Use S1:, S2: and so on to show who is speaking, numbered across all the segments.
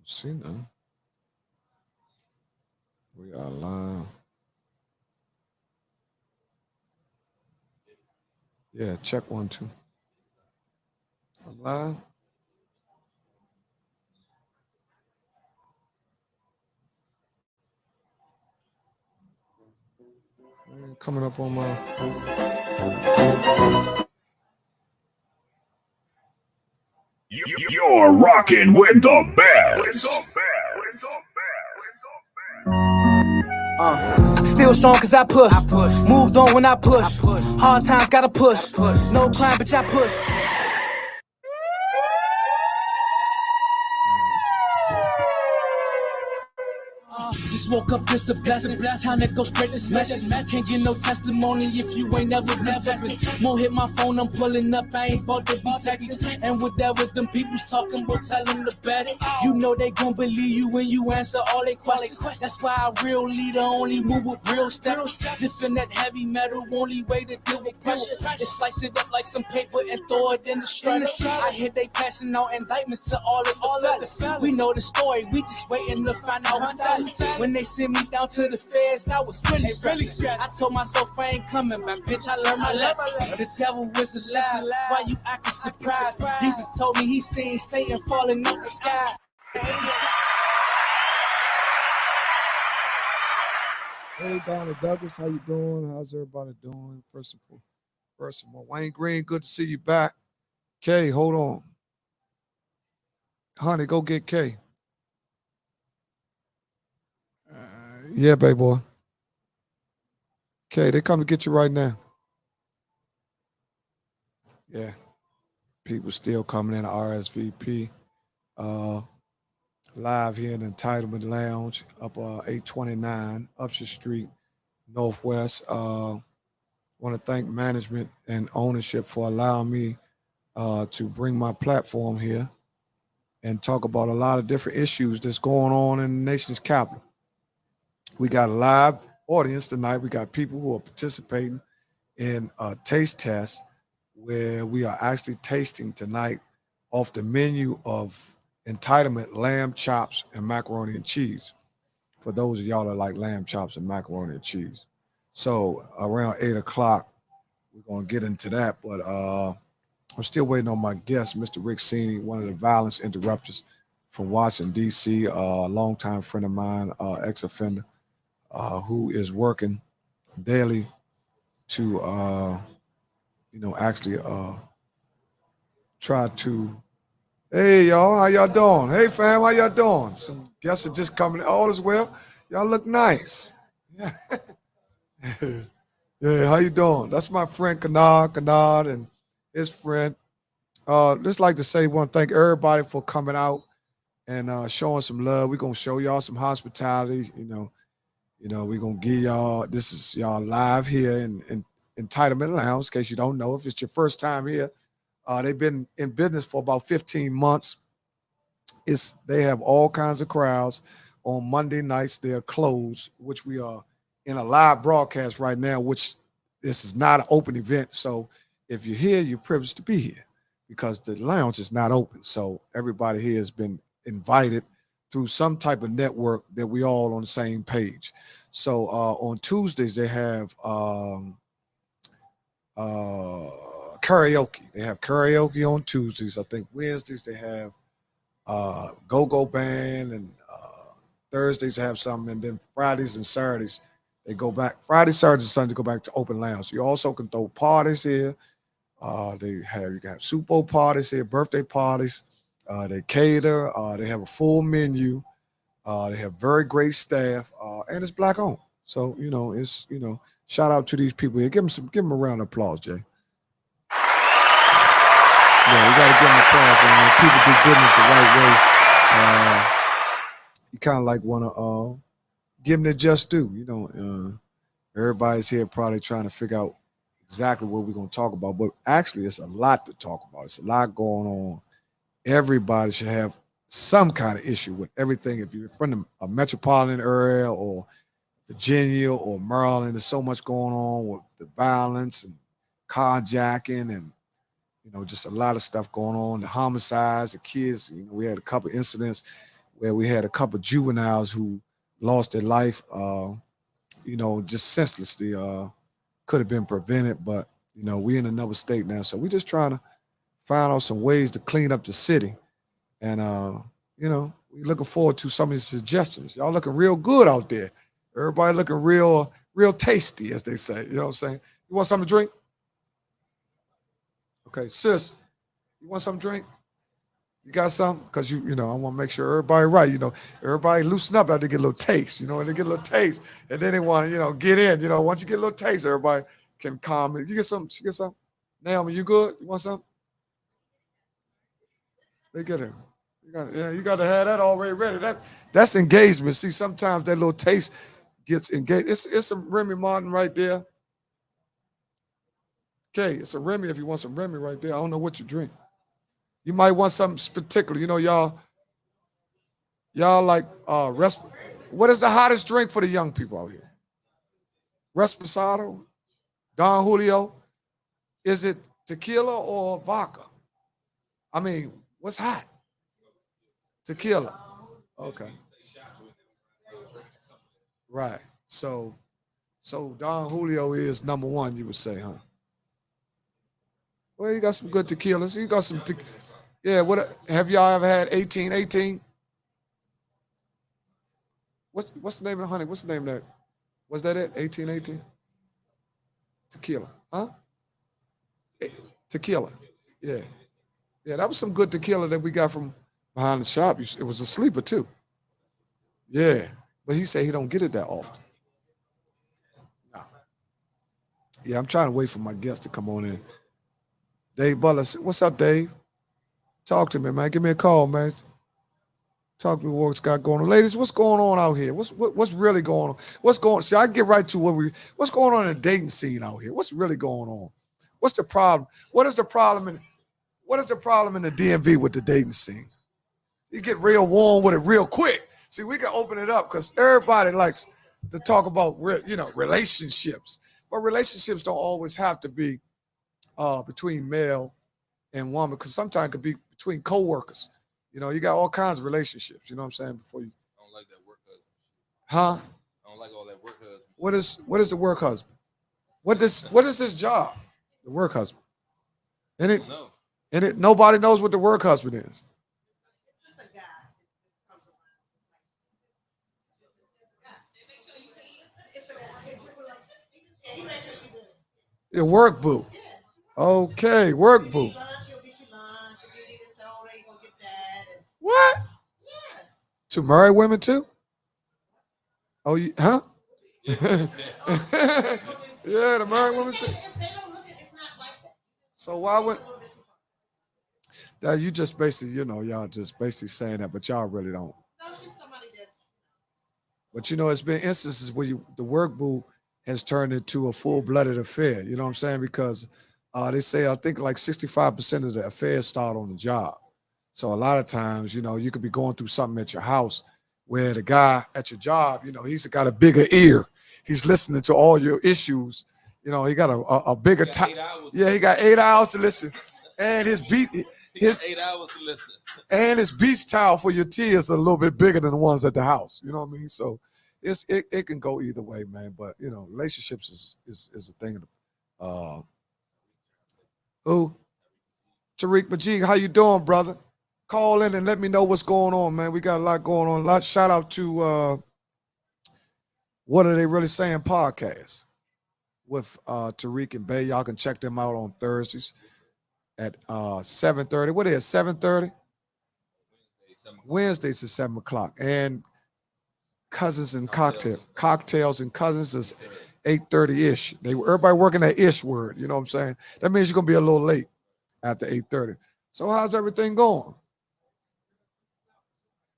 S1: See now. We are live. Yeah, check 1 2. I'm live. Coming up on my.
S2: You're rocking with the best.
S3: Still strong cause I push. Moved on when I push. Hard times gotta push. No climb, bitch, I push. Just woke up, it's a blessing. Time to go straight to smashing. Can't get no testimony if you ain't never been texting. More hit my phone, I'm pulling up, I ain't bought to be texting. And with that, with them people's talking about tell them to bet it. You know they gon' believe you when you answer all they questions. That's why a real leader only move with real steps. Lifting that heavy metal, only way to deal with pressure is slice it up like some paper and throw it in the shredder. I hear they passing out indictments to all of the fellas. We know the story, we just waiting to find out who tell it. When they sent me down to the feds, I was really stressed. I told myself I ain't coming back, bitch, I learned my lesson. The devil was alive, why you acting surprised? Jesus told me he seen Satan falling out the sky.
S1: Hey, Donna Douglas, how you doing? How's everybody doing? First of all, Wayne Green, good to see you back. Kay, hold on. Honey, go get Kay. Yeah, baby boy. Kay, they come to get you right now. Yeah. People still coming in RSVP. Live here in the Entitlement Lounge, up 829 Upshur Street, Northwest. Want to thank management and ownership for allowing me to bring my platform here and talk about a lot of different issues that's going on in the nation's capital. We got a live audience tonight. We got people who are participating in a taste test where we are actually tasting tonight off the menu of Entitlement lamb chops and macaroni and cheese. For those of y'all that like lamb chops and macaroni and cheese. So around 8 o'clock, we're going to get into that. But I'm still waiting on my guest, Mr. Rick Seaney, one of the violence interrupters from Washington, D.C., a longtime friend of mine, ex-offender, who is working daily to, actually try to. Hey, y'all, how y'all doing? Hey, fam, how y'all doing? Some guests are just coming in. All is well. Y'all look nice. Yeah, yeah, how you doing? That's my friend Kanad, and his friend. Just like to say, want to thank everybody for coming out and showing some love. We're gonna show y'all some hospitality. We're gonna give y'all. This is y'all live here in Entitlement Lounge. In case you don't know, if it's your first time here, they've been in business for about 15 months. They have all kinds of crowds. On Monday nights, they're closed, which we are in a live broadcast right now, which this is not an open event. So if you're here, you're privileged to be here because the lounge is not open. So everybody here has been invited through some type of network that we all on the same page. So on Tuesdays, they have karaoke. They have karaoke on Tuesdays. I think Wednesdays they have go-go band, and Thursdays have something, and then Fridays and Saturdays they go back. Friday, Saturday, and Sunday go back to open lounge. You also can throw parties here. You can have Super Bowl parties here, birthday parties. They cater. They have a full menu. They have very great staff, and it's black owned. So shout out to these people here. Give them a round of applause, Jay. Yeah, we got to give them applause when people do business the right way. You kind of like want to give them their just due. Everybody's here probably trying to figure out exactly what we're going to talk about, but actually it's a lot to talk about. It's a lot going on. Everybody should have some kind of issue with everything. If you're from a metropolitan area or Virginia or Maryland, there's so much going on with the violence and carjacking and just a lot of stuff going on. The homicides, the kids. We had a couple incidents where we had a couple juveniles who lost their life, just senselessly. Could have been prevented, but we in another state now, so we just trying to find out some ways to clean up the city, and we looking forward to some of these suggestions. Y'all looking real good out there. Everybody looking real tasty, as they say. You know what I'm saying? You want something to drink? Okay, sis, you want something to drink? You got something? Because I want to make sure everybody right. Everybody loosen up after they get a little taste. And they get a little taste, and then they want to, get in. Once you get a little taste, everybody can calm it. You get something? You get something? Naomi, you good? You want something? They get it. You got to have that already ready. That's engagement. See, sometimes that little taste gets engaged. It's some Remy Martin right there. Okay, it's a Remy if you want some Remy right there. I don't know what you drink. You might want something particular. Y'all like what is the hottest drink for the young people out here? Reposado? Don Julio? Is it tequila or vodka? I mean, what's hot? Tequila. Okay. Right. So Don Julio is number one, you would say, huh? Well, you got some good tequilas. You got some yeah, what have y'all ever had 1818? What's the name of the honey? What's the name of that? Was that it? 1818? Tequila. Huh? Tequila. Yeah. Yeah, that was some good tequila that we got from behind the shop. It was a sleeper too. Yeah. But he said he don't get it that often. No. Yeah, I'm trying to wait for my guest to come on in. Dave Butler, what's up, Dave? Talk to me, man. Give me a call, man. Talk to me what's got going on. Ladies, what's going on out here? What's really going on? See, I can get right to what's going on in the dating scene out here? What's really going on? What's the problem? What is the problem in the DMV with the dating scene? You get real warm with it real quick. See, we can open it up because everybody likes to talk about relationships. But relationships don't always have to be between male and woman, because sometimes it could be between co-workers. You got all kinds of relationships. You know what I'm saying? Before you.
S4: I don't like that work husband.
S1: Huh?
S4: I don't like all that work husband.
S1: What is the work husband? What is his job? The work husband. Nobody knows what the work husband is. The work boo. Okay, work boo. What? To marry women too? Oh, huh? Yeah, to marry women too. So why would? Now you just basically, y'all just basically saying that, but y'all really don't. But it's been instances where the work boo has turned into a full-blooded affair. You know what I'm saying? Because they say, I think like 65% of the affairs start on the job. So a lot of times, you could be going through something at your house where the guy at your job, he's got a bigger ear. He's listening to all your issues. He got a bigger time. Yeah, he got 8 hours to listen. And his 8
S4: hours to listen.
S1: And his beach towel for your tears are a little bit bigger than the ones at the house. You know what I mean? So it can go either way, man. But relationships is a thing. Who? Tariq Majid, how you doing, brother? Call in and let me know what's going on, man. We got a lot going on. Shout out to What Are They Really Saying podcast with Tariq and Bay. Y'all can check them out on Thursdays at 7:30. What is it, 7:30? Wednesdays at 7 o'clock. And Cousins and Cocktails and Cousins is 8:30-ish. Everybody working that ish word, you know what I'm saying? That means you're gonna be a little late after 8:30. So how's everything going?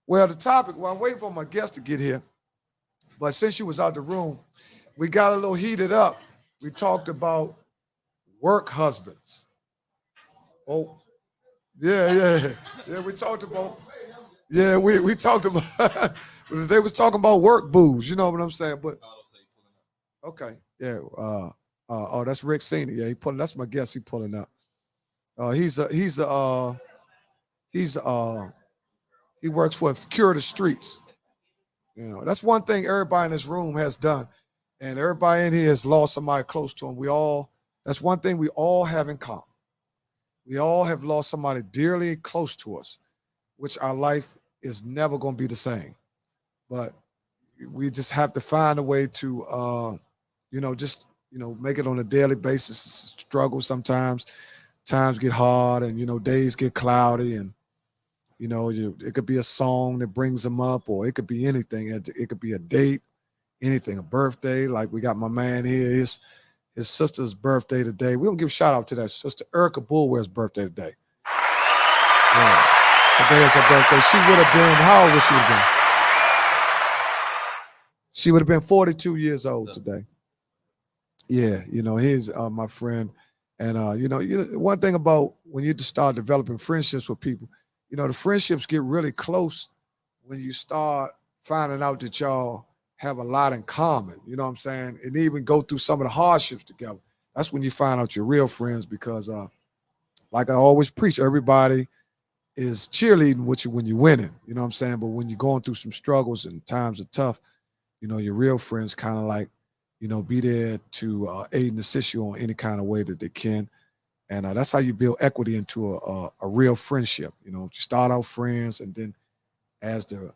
S1: Well, the topic, I'm waiting for my guest to get here. But since you was out the room, we got a little heated up. We talked about work husbands. Oh, yeah. We talked about, we talked about, they was talking about work boos, you know what I'm saying? But, okay, yeah. Oh, that's Rick Seaney. Yeah, that's my guest. He pulling up. He's He works for Cure the Streets. You know, that's one thing everybody in this room has done. And everybody in here has lost somebody close to them. That's one thing we all have in common. We all have lost somebody dearly close to us, which our life is never going to be the same. But we just have to find a way to, make it on a daily basis. Struggle sometimes. Times get hard and, days get cloudy and, it could be a song that brings them up or it could be anything. It could be a date, anything, a birthday. Like we got my man here, his sister's birthday today. We're going to give a shout out to that sister, Erica Bulware's birthday today. Yeah. Today is her birthday. She would have been, how old would she have been? She would have been 42 years old today. Yeah, he's my friend. And, one thing about when you start developing friendships with people, the friendships get really close when you start finding out that y'all have a lot in common, you know what I'm saying? And even go through some of the hardships together. That's when you find out you're real friends because, like I always preach, everybody is cheerleading with you when you're winning, you know what I'm saying? But when you're going through some struggles and times are tough, your real friends kind of like, be there to aid and assist you on any kind of way that they can. And that's how you build equity into a real friendship. You start out friends, and then as the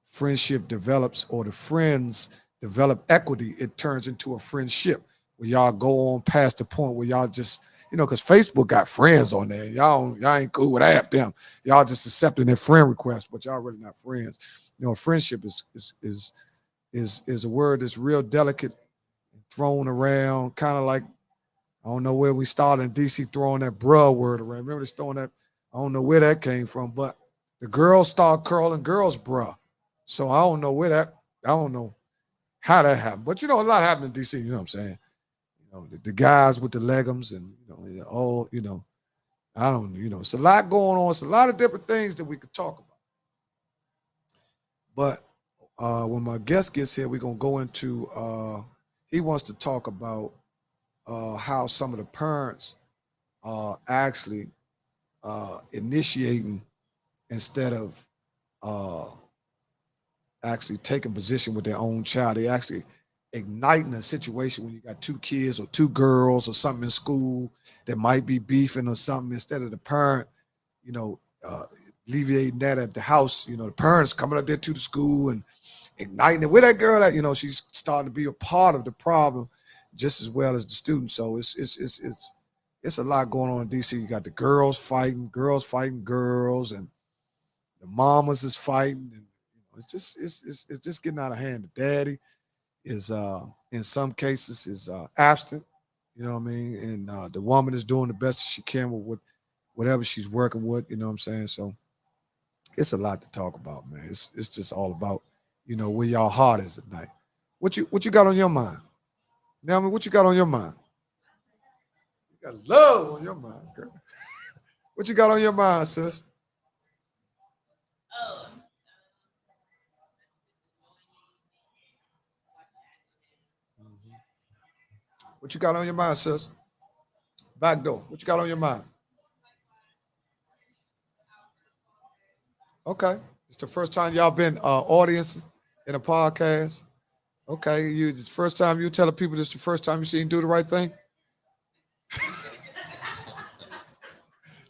S1: friendship develops or the friends develop equity, it turns into a friendship where y'all go on past the point where y'all just, because Facebook got friends on there. Y'all ain't cool with half them. Y'all just accepting their friend requests, but y'all really not friends. Friendship is a word that's real delicate, thrown around, kind of like, I don't know where we started in DC throwing that bruh word around. Remember just throwing that, I don't know where that came from, but the girls start calling girls bruh. So I don't know how that happened. But a lot happened in DC, you know what I'm saying? The guys with the leggings and, I don't know, it's a lot going on. It's a lot of different things that we could talk about. But when my guest gets here, we're going to go into, he wants to talk about how some of the parents are actually initiating instead of actually taking position with their own child. They actually igniting a situation when you got two kids or two girls or something in school that might be beefing or something, instead of the parent, alleviating that at the house. The parents coming up there to the school and igniting it. Where that girl at? She's starting to be a part of the problem just as well as the students. So it's a lot going on in DC. You got the girls fighting girls, and the mamas is fighting, and it's just getting out of hand. The daddy is in some cases is absent, you know what I mean, and the woman is doing the best she can with whatever she's working with, you know what I'm saying. So it's a lot to talk about, man. It's just all about where y'all heart is at night. What you got on your mind? Now, what you got on your mind? You got love on your mind, girl. What you got on your mind, sis? What you got on your mind, sis? Back door. What you got on your mind? Okay. It's the first time y'all been audience in a podcast. Okay. It's the first time you telling people this the first time you seen Do the Right Thing?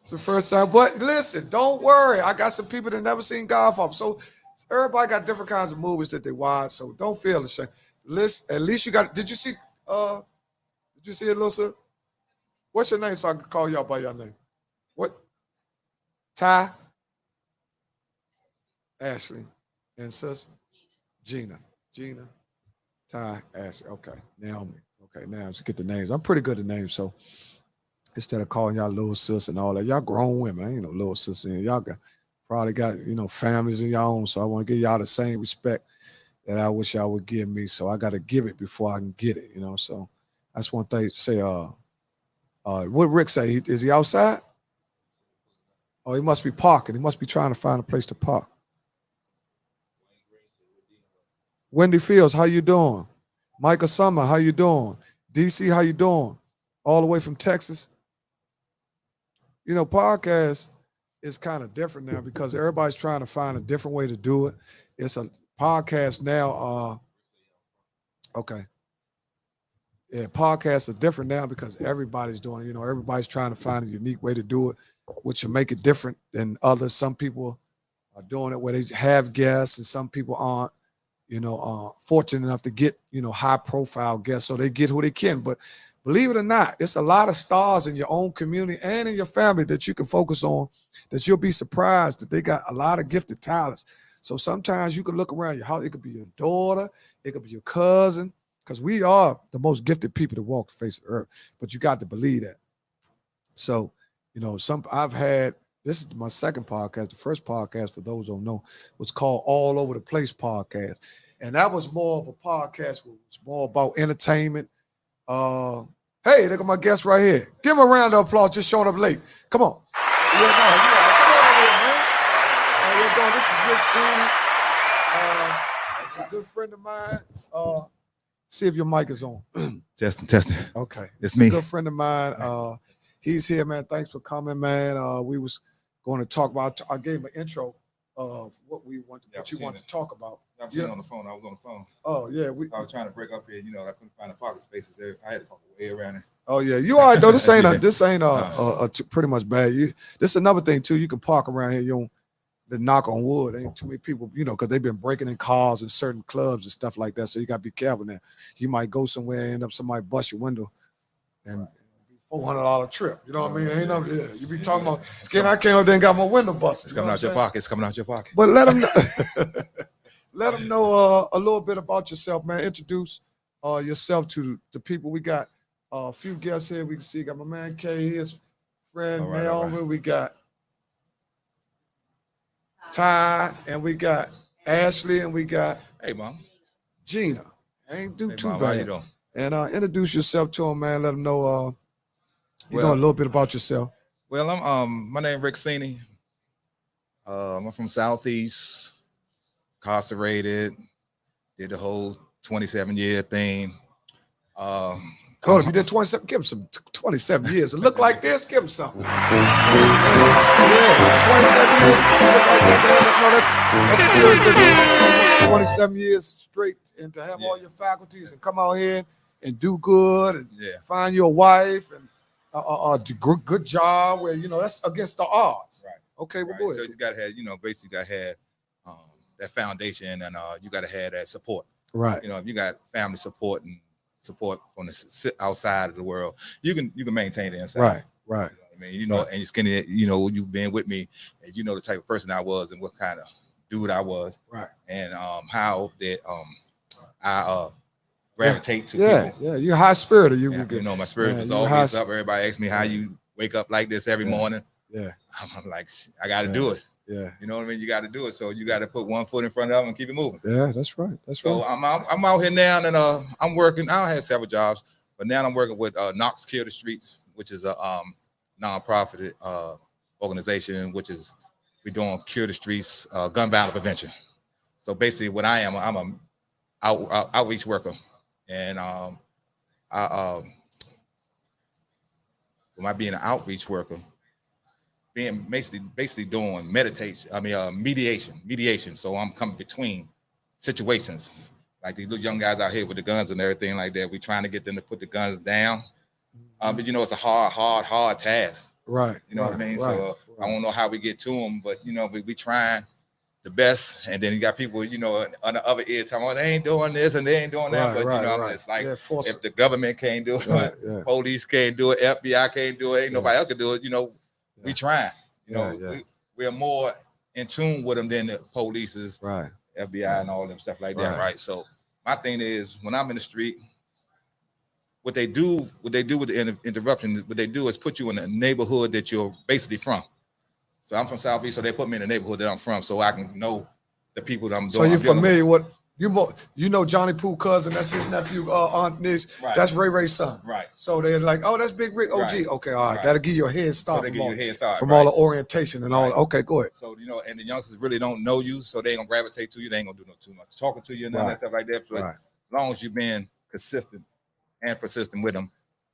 S1: It's the first time. But listen, don't worry. I got some people that never seen Godfather. So everybody got different kinds of movies that they watch. So don't feel ashamed. Listen, at least you got, did you see it, Lucy? What's your name so I can call y'all by your name? What? Ty? Ashley. And sis? Gina. Ty, Ashley. Okay. Naomi. Okay, now just get the names. I'm pretty good at names, so instead of calling y'all little sis and all that, y'all grown women. I ain't no little sis in here. Y'all probably got, families of y'all own. So I want to give y'all the same respect that I wish y'all would give me. So I got to give it before I can get it, So that's one thing to say. What Rick say? Is he outside? Oh, he must be parking. He must be trying to find a place to park. Wendy Fields, how you doing? Micah Summer, how you doing? DC, how you doing? All the way from Texas. Podcast is kind of different now because everybody's trying to find a different way to do it. It's a podcast now. Okay. Yeah, podcasts are different now because everybody's doing it. You know, everybody's trying to find a unique way to do it, which will make it different than others. Some people are doing it where they have guests, and some people aren't, you know, fortunate enough to get, you know, high profile guests, so they get who they can. But believe it or not, it's a lot of stars in your own community and in your family that you can focus on, that you'll be surprised that they got a lot of gifted talents. So sometimes you can look around your house. It could be your daughter, it could be your cousin, because we are the most gifted people to walk the face of the earth. But you got to believe that. So, you know, this is my second podcast. The first podcast, for those who don't know, was called All Over the Place Podcast. And that was more of a podcast, which was more about entertainment. Hey, look at my guest right here. Give him a round of applause, just showing up late. Come on. Yeah, no, come on over here, man. How you doing? This is Rick Seaney. It's a good friend of mine. See if your mic is on.
S5: Testing.
S1: Okay.
S5: It's me.
S1: A good friend of mine. He's here, man. Thanks for coming, man. We was going to talk about, I gave him an intro of what you want to talk about.
S5: I'm sitting on the phone. I was on the phone.
S1: Oh, yeah.
S5: I was trying to break up here. You know, I couldn't find the pocket spaces there. I had to walk way around it.
S1: Oh, yeah. You all right, though. This ain't pretty much bad. This is another thing, too. You can park around here. You don't knock on wood. Ain't too many people, you know, because they've been breaking in cars in certain clubs and stuff like that. So you got to be careful now. You might go somewhere and end up somebody bust your window and $400 trip. You know what I mean? Ain't no, yeah. You be talking about, I came up there and got my window busted.
S5: It's coming out your pocket. It's coming out your pocket.
S1: But let them know, let them know a little bit about yourself, man. Introduce yourself to the people. We got a few guests here. We can see, got my man Kay, his friend Naomi. We got Ty, and we got Ashley, and we got
S5: Hey, Mom.
S1: Gina. Ain't do too
S5: Mom,
S1: bad.
S5: how you doing?
S1: And introduce yourself to them, man. Let them know you know a little bit about yourself.
S5: Well, I'm my name Rick Seaney. I'm from Southeast, incarcerated, did the whole 27-year thing.
S1: Oh, if you did 27, give him some 27 years. It look like this, give him something. Yeah, 27 years. Look like that. No, that's a serious thing. 27 years straight, and to have all your faculties and come out here and do good and find your wife and do good job where, you know, that's against the odds.
S5: Right.
S1: Okay, well,
S5: right.
S1: go ahead.
S5: So you got to have, you know, basically got to have that foundation, and you got to have that support.
S1: Right.
S5: You know, if you got family support and support from the outside of the world, you can maintain the inside.
S1: Right.
S5: I mean, you know, and you're skinny, you know, you've been with me, and you know the type of person I was and what kind of dude I was.
S1: Right.
S5: And how that I gravitate to people.
S1: Yeah, you're high spirited. You
S5: know, my spirit is always up. Everybody asks me how you wake up like this every morning.
S1: Yeah.
S5: I'm like, I got to do it.
S1: Yeah.
S5: You know what I mean? You got to do it. So you got to put one foot in front of them and keep it moving.
S1: Yeah, that's right.
S5: So I'm out here now, and I'm working. I had several jobs, but now I'm working with Knox Kill the Streets, which is a nonprofit organization, which is we're doing Cure the Streets gun violence prevention. So basically, what I am, I'm a outreach worker, and by being an outreach worker, being basically doing mediation. So I'm coming between situations like these little young guys out here with the guns and everything like that. We're trying to get them to put the guns down, but you know it's a hard task.
S1: Right.
S5: You know what I mean? Right, so I don't know how we get to them, but you know we trying the best, and then you got people, you know, on the other ear talking, they ain't doing this and they ain't doing that. But you know, it's like if the government can't do it, police can't do it, FBI can't do it, ain't nobody else can do it. You know, we trying. You know, we're more in tune with them than the police is, FBI and all them stuff like that, right? So my thing is, when I'm in the street, what they do with the interruption, what they do is put you in a neighborhood that you're basically from. So I'm from Southeast, so they put me in the neighborhood that I'm from, so I can know the people that I'm doing.
S1: So you're familiar with you know Johnny Pooh cousin, that's his nephew, Aunt Nish, that's Ray Ray's son.
S5: Right.
S1: So they're like, oh, that's Big Rick OG. Right. Okay, all right. That'll give you a head start from all the orientation and all. Okay, go ahead.
S5: So you know, and the youngsters really don't know you, so they ain't gonna gravitate to you. They ain't gonna do too much talking to you and all that stuff like that. But as long as you've been consistent and persistent with them,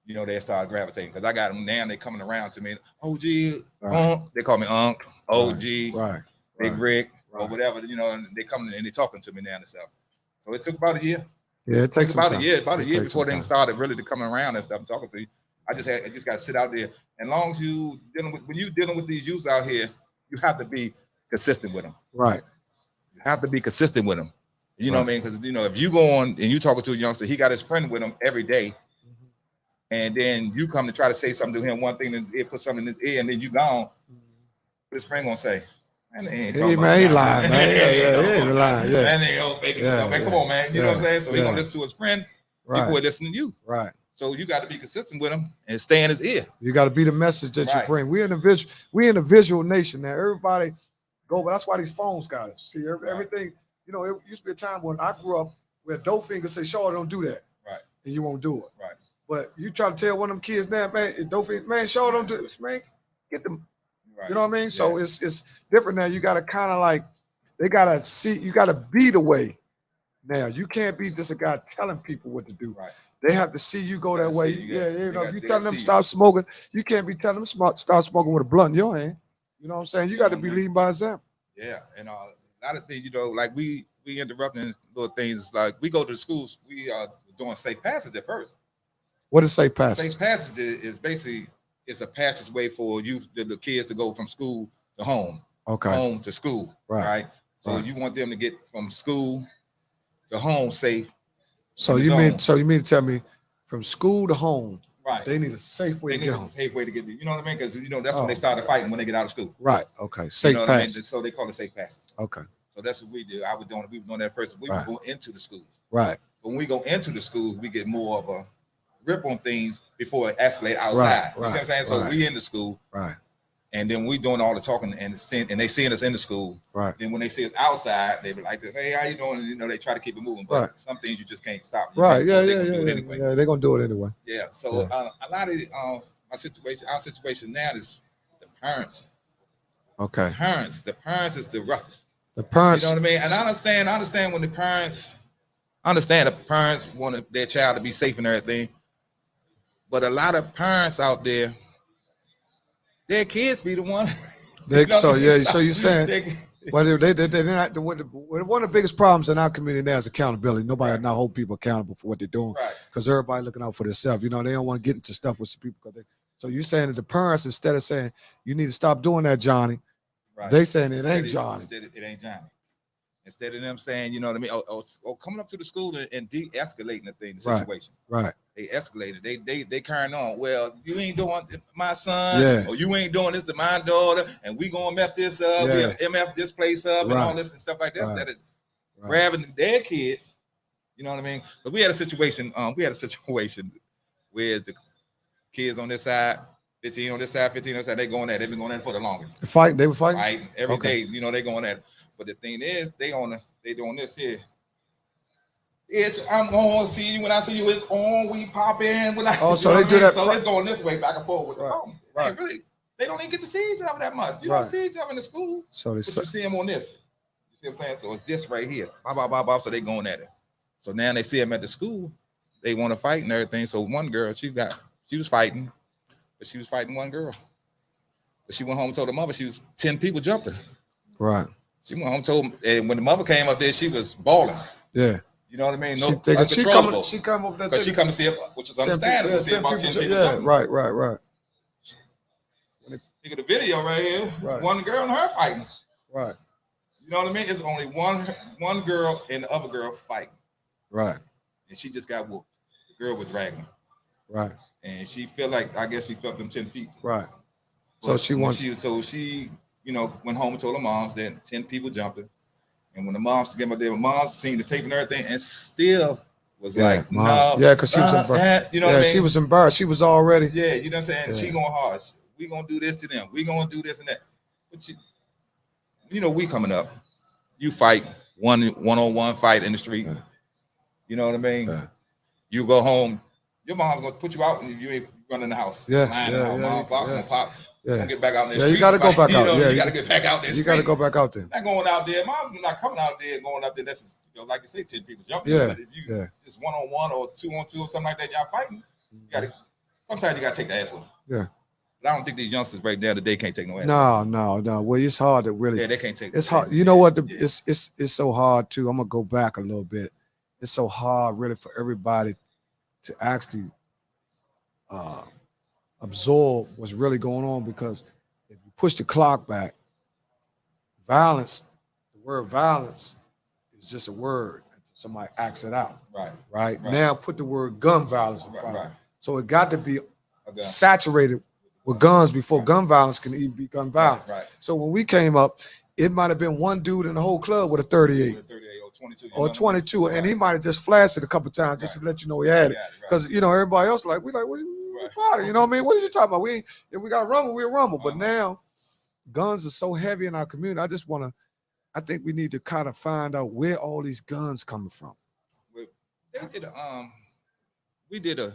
S5: you know, they start gravitating because I got them now. They coming around to me. OG,
S1: Right.
S5: they call me Unc, OG,
S1: right.
S5: Big Rick,
S1: right.
S5: or whatever. You know, and they coming and they talking to me now and stuff. So it took about a year.
S1: Yeah, it takes
S5: about
S1: some
S5: a
S1: time.
S5: year, before they started really to come around and stuff and talking to you. I just got to sit out there. And long as you when you dealing with these youths out here, you have to be consistent with them.
S1: Right.
S5: You have to be consistent with them. You know what I mean? Because you know, if you go on and you talking to a youngster, he got his friend with him every day, and then you come to try to say something to him, one thing in his ear, put something in his ear, and then you gone. What his friend gonna say? Man, he ain't
S1: lying, man. He ain't lying. Yeah.
S5: Man, man, come on, man. You know what I'm saying? So he gonna listen to his friend before he listen to you.
S1: Right.
S5: So you got to be consistent with him and stay in his ear.
S1: You got to be the message that you bring. We in a visual nation now. Everybody go, but that's why these phones got us. See, everything. You know, it used to be a time when I grew up where dope fingers say, "Shaw, don't do that,"
S5: right? And
S1: you won't do it,
S5: right?
S1: But you try to tell one of them kids now, man, dope fingers, man, Shaw, don't do it, man. Get them. Right. You know what I mean? Yeah. So it's different now. You got to kind of like they got to see. You got to be the way. Now you can't be just a guy telling people what to do. Right. They have to see you go that way. You know, you telling them stop smoking. You can't be telling them start smoking with a blunt in your hand. You know what I'm saying? You got to be leading by example.
S5: Yeah, and a lot of things, you know, like we interrupting little things. It's like we go to the schools. We are doing safe passage at first.
S1: What is safe passage?
S5: Safe passage is basically it's a passageway for youth, the kids to go from school to home. Okay. Home to school. Right. So you want them to get from school to home safe.
S1: So you mean to tell me from school to home,
S5: right?
S1: They need a safe way to get home.
S5: Safe way to get there. You know what I mean? Because you know that's when they started fighting when they get out of school.
S1: Right. Okay. Safe passage. I mean?
S5: So they call it safe passage.
S1: Okay.
S5: So that's what we do. We were doing that first. We were going into the schools.
S1: Right.
S5: So when we go into the schools, we get more of a grip on things before it escalates outside. You see what I'm saying? So we in the school. Right. And then we doing all the talking and they seeing us in the school. Right. Then when they see us outside, they be like, "Hey, how you doing?" And, you know, they try to keep it moving. But some things you just can't stop.
S1: Right. Yeah. They're gonna do it anyway.
S5: Yeah. So a lot of our situation now is the parents. Okay. The parents is the roughest. The parents. You know what I mean? And I understand when the parents. I understand the parents want their child to be safe and everything. But a lot of parents out there. Their kids be the one.
S1: So you're saying, well, they're not. One of the biggest problems in our community now is accountability. Nobody now hold people accountable for what they're doing because everybody looking out for themselves. You know, they don't want to get into stuff with some people. So you're saying that the parents, instead of saying you need to stop doing that, Johnny, they saying it ain't Johnny.
S5: It ain't Johnny. Instead of them saying, you know what I mean, or coming up to the school and de-escalating the situation. Right. They escalated. They carrying on. Well, you ain't doing my son, or you ain't doing this to my daughter, and we gonna mess this up. We have MF this place up and all this and stuff like that. Instead of grabbing their kid, you know what I mean? But we had a situation. Where the kids on this side, 15 on this side, 15 on this side, they going at. They've been going at for the longest.
S1: They were fighting.
S5: Fighting every day. You know they going at. But the thing is, they doing this here. I'm gonna see you when I see you. It's on. We pop in.
S1: So they do that.
S5: So it's going this way, back and forth with the phone. Right. They don't even get to see each other that much. You don't see each other in the school. So you see them on this. You see what I'm saying? So it's this right here. So they going at it. So now they see them at the school. They want to fight and everything. So one girl, she was fighting, but she was fighting one girl. But she went home and told her mother 10 people jumped her. Right. She went home and told him, and when the mother came up there, she was bawling. Yeah. You know what I mean? No, she come up there because she come to see it, which is understandable. See about 10 people. Yeah, right. Look at the video right here. One girl and her fighting. Right. You know what I mean? It's only one girl and the other girl fighting. Right. And she just got whooped. The girl was dragging her. Right. And she felt them 10 feet. Right. But she you know, went home and told her moms that 10 people jumped her. And when the moms came up there, moms seen the tape and everything and still was like, no. Yeah, because she was embarrassed. You know what I mean? She was embarrassed. She was already. Yeah, you know what I'm saying? Yeah. She going hard. We going to do this to them. We going to do this and that. But you know, we coming up. You fight one-on-one fight in the street. Yeah. You know what I mean? Yeah. You go home. Your mom's going to put you out and you ain't running the house. Yeah. Mom, pop. Yeah. Gonna get back out there. Yeah, you got to go back out. You got to get back out there. You got to go back out there. Not going out there. Mom's not coming out there. Going up there. That's just, like you say, 10 people jumping. Yeah. But if you just 1-on-1 or 2-on-2 or something like that, y'all fighting. You got to Sometimes you gotta take the ass with them.
S1: Yeah.
S5: But I don't think these youngsters right now today can't take no ass.
S1: No. Well, it's hard to really.
S5: Yeah, they can't take.
S1: It's hard. You know what? It's so hard too. I'm gonna go back a little bit. It's so hard, really, for everybody to actually absorb what's really going on, because if you push the clock back, violence, the word violence is just a word until somebody acts it out. Right. Now put the word gun violence in front of it. So it got to be saturated with guns before gun violence can even be gun violence.
S5: Right.
S1: So when we came up, it might have been one dude in the whole club with a 38 or 22, and he might have just flashed it a couple times just to let you know he had it. Because everybody else we like, what's about it? You know what I mean? What are you talking about? If we got rumble, we'll rumble. But now guns are so heavy in our community. I think we need to kind of find out where all these guns coming from.
S5: We did a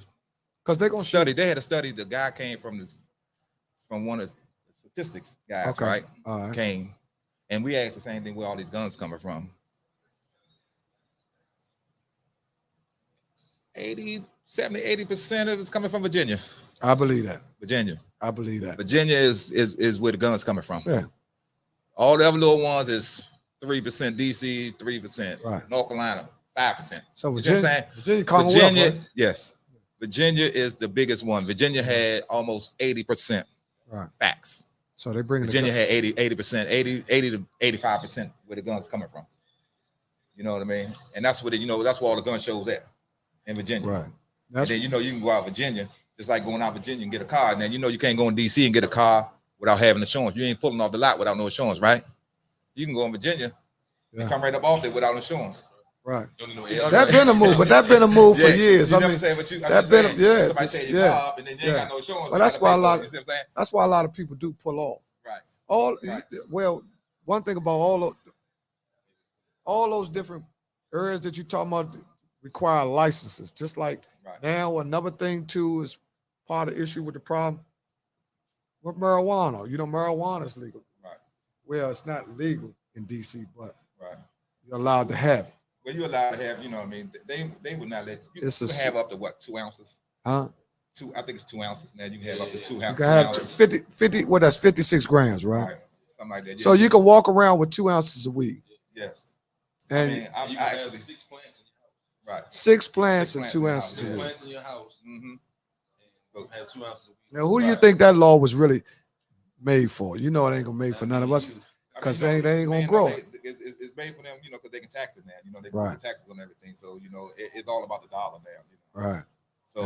S1: because they're gonna
S5: study. They had a study. The guy came from one of the statistics guys, right?
S1: All right.
S5: Came, and we asked the same thing: where all these guns coming from? 80% of it's coming from Virginia.
S1: I believe that.
S5: Virginia.
S1: I believe that.
S5: Virginia is where the guns coming from.
S1: Yeah.
S5: All the other little ones is 3%. DC 3%.
S1: Right.
S5: North Carolina 5%.
S1: So
S5: Virginia, yes. Virginia is the biggest one. Virginia had almost 80% facts.
S1: So they bring
S5: Virginia had 80%, 80 to 85% where the guns coming from. You know what I mean? And that's where that's where all the gun shows at in Virginia.
S1: Right.
S5: And then you can go out Virginia, just like going out Virginia and get a car. And then you can't go in DC and get a car without having insurance. You ain't pulling off the lot without no insurance, right? You can go in Virginia and come right up off there without insurance.
S1: Right. That been a move, but that been a move for years.
S5: You know what I'm saying? But somebody say you up and then you ain't got no insurance.
S1: Well, that's why a lot of people do pull off.
S5: Right.
S1: Well, one thing about all those different areas that you're talking about require licenses. Just like now, another thing too is part of the issue with the problem with marijuana. Marijuana is legal.
S5: Right.
S1: Well, it's not legal in DC, but you're allowed to have it.
S5: Well, you're allowed to have, they would not let you have up to what, 2 ounces?
S1: Huh?
S5: I think it's 2 ounces now. You can have up to 2 ounces.
S1: You can have 50, that's 56 grams, right?
S5: Something like that. Yes.
S1: So you can walk around with 2 ounces of weed.
S5: Yes.
S1: And
S4: I actually 6 plants in your house.
S5: Right.
S1: 6 plants and 2 ounces of weed.
S4: 6 plants in your house. Mm-hmm. So have 2 ounces of weed.
S1: Now, who do you think that law was really made for? It ain't gonna made for none of us, because they ain't gonna grow it.
S5: It's made for them, because they can tax it now. They pay taxes on everything. So it's all about the dollar now.
S1: Right.
S5: So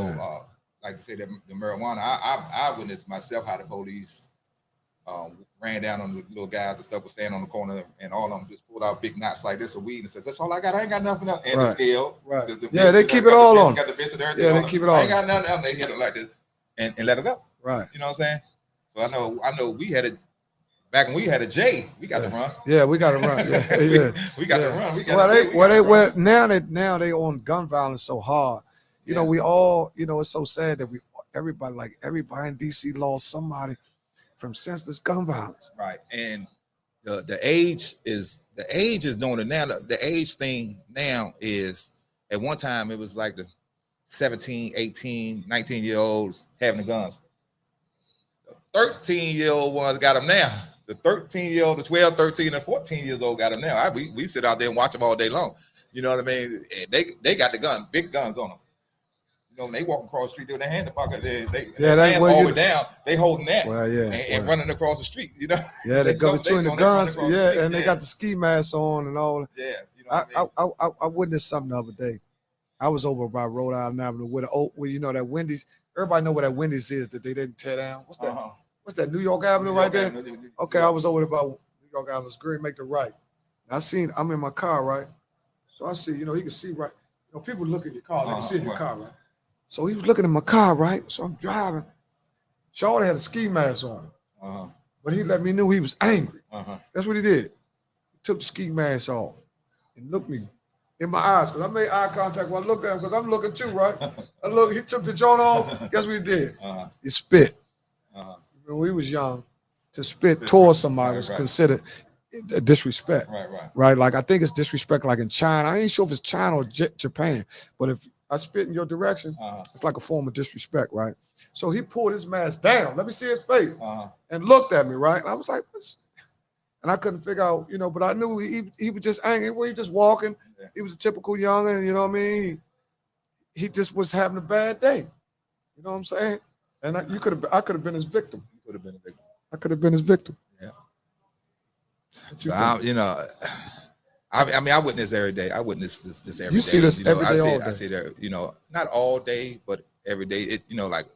S5: like to say that the marijuana, I witnessed myself how the police ran down on the little guys and stuff, was standing on the corner, and all of them just pulled out big knots like this of weed and says, "That's all I got. I ain't got nothing else." And the scale,
S1: they keep it all on.
S5: Got the bench and everything.
S1: Yeah, they keep it all.
S5: I ain't got nothing else. They hit it like this and let it go.
S1: Right.
S5: You know what I'm saying? So I know we had it. Back when we had a J, we got to run.
S1: Yeah, we got to run. Yeah.
S5: we got to run.
S1: Now they on gun violence so hard. You know, we all, it's so sad that everybody in DC lost somebody from senseless gun violence.
S5: Right. And the age is doing it now. The age thing now is, at one time it was like the 17, 18, 19-year-olds having the guns. The 13-year-old ones got them now. The 13-year-old, the 12, 13, and 14 years old got them now. We sit out there and watch them all day long. You know what I mean? They got the gun, big guns on them. When they walk across the street, they hand the pocket. They hold down. They holding that.
S1: Well,
S5: and running across the street.
S1: Yeah, they go between the guns. Yeah, and they got the ski masks on and all.
S5: Yeah.
S1: I witnessed something the other day. I was over by Rhode Island Avenue where that Wendy's. Everybody know where that Wendy's is that they didn't tear down. What's that? What's that? New York Avenue right there? Okay, I was over there by New York Avenue. It's great. Make the right. I'm in my car, right? So I see, he can see right. People look at your car. They can see your car, right? So he was looking at my car, right? So I'm driving. Seaney had a ski mask on. But he let me know he was angry. That's what he did. He took the ski mask off and looked me in my eyes, because I made eye contact when I looked at him, because I'm looking too, right? He took the joint off. Guess what he did? He spit. When we was young, to spit towards somebody was considered a disrespect.
S5: Right.
S1: Like, I think it's disrespect like in China. I ain't sure if it's China or Japan, but if I spit in your direction, it's like a form of disrespect, right? So he pulled his mask down. Let me see his face. And looked at me, right? And I was like, what's... And I couldn't figure out, you know, but I knew he was just angry. Well, he was just walking. Yeah. He was a typical youngin', you know what I mean? He just was having a bad day. You know what I'm saying? And I could have been his victim. You could have been a victim. I could have been his victim. Yeah.
S5: So I mean, I witness every day. I witness this every day.
S1: You see this every day, all day.
S5: I see that, you know, not all day, but every day. It, you know, like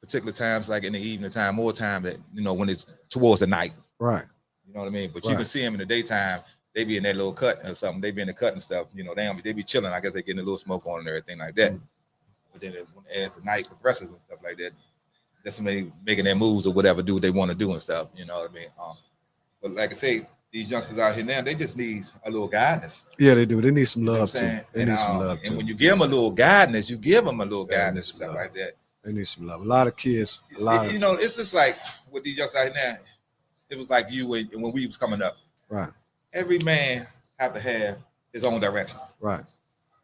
S5: particular times, like in the evening time, more time that, you know, when it's towards the night. Right. You know what I mean? But you can see them in the daytime. They be in that little cut or something. They be in the cut and stuff. You know, they be chilling. I guess they getting a little smoke on and everything like that. But then as the night progresses and stuff like that, that's when they making their moves or whatever, do what they want to do and stuff. You know what I mean? But like I say, these youngsters out here now, they just need a little guidance.
S1: Yeah, they do. They need some love too. They need some love too.
S5: And when you give them a little guidance, you give them a little guidance and stuff like that.
S1: They need some love. A lot of kids,
S5: you know, it's just like with these youngsters out here now, it was like you and when we was coming up. Right. Every man have to have his own direction. Right.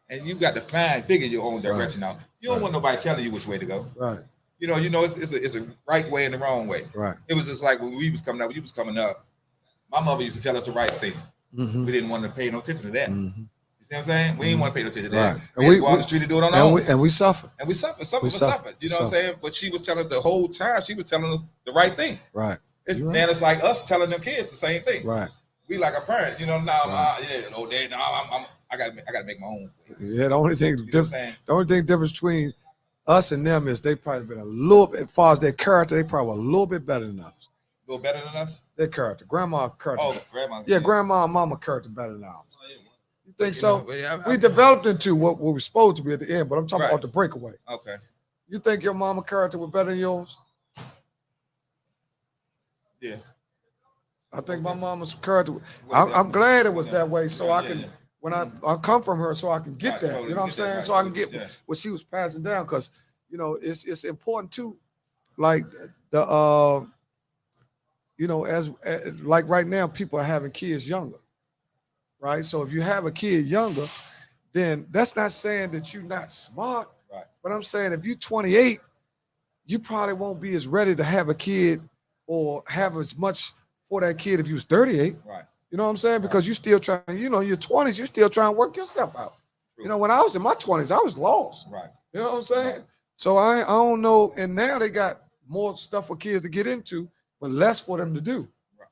S5: And you got to figure your own direction out. You don't want nobody telling you which way to go. Right. You know, it's a right way and the wrong way. Right. It was just like when we was coming up, my mother used to tell us the right thing. We didn't want to pay no attention to that. You see what I'm saying? We didn't want to pay no attention to that. And we go out the street to do it on our own.
S1: And we suffer.
S5: And we suffer. Some of us suffered. You know what I'm saying? But she was telling us the whole time, she was telling us the right thing. Right. Now it's like us telling them kids the same thing. Right. We like a parent, you know. Now, I gotta make my own.
S1: Yeah, the only thing difference between us and them is they probably been a little bit, as far as their character, they probably a little bit better than us.
S5: A little better than us?
S1: Their character, grandma character.
S5: Oh, grandma.
S1: Yeah, grandma and mama character better than ours. You think so? We developed into what we're supposed to be at the end, but I'm talking about the breakaway. Okay. You think your mama character was better than yours? Yeah. I think my mama's character. I'm glad it was that way, so I can when I come from her, so I can get that. You know what I'm saying? So I can get what she was passing down, because you know it's important too. Like the you know, as like right now, people are having kids younger, right? So if you have a kid younger, then that's not saying that you're not smart. Right. But I'm saying if you're 28, you probably won't be as ready to have a kid or have as much for that kid if you was 38. Right. You know what I'm saying? Because you still trying, you know, your 20s, you still trying to work yourself out. True. You know, when I was in my 20s, I was lost. Right. You know what I'm saying? Right. So I don't know. And now they got more stuff for kids to get into, but less for them to do. Right.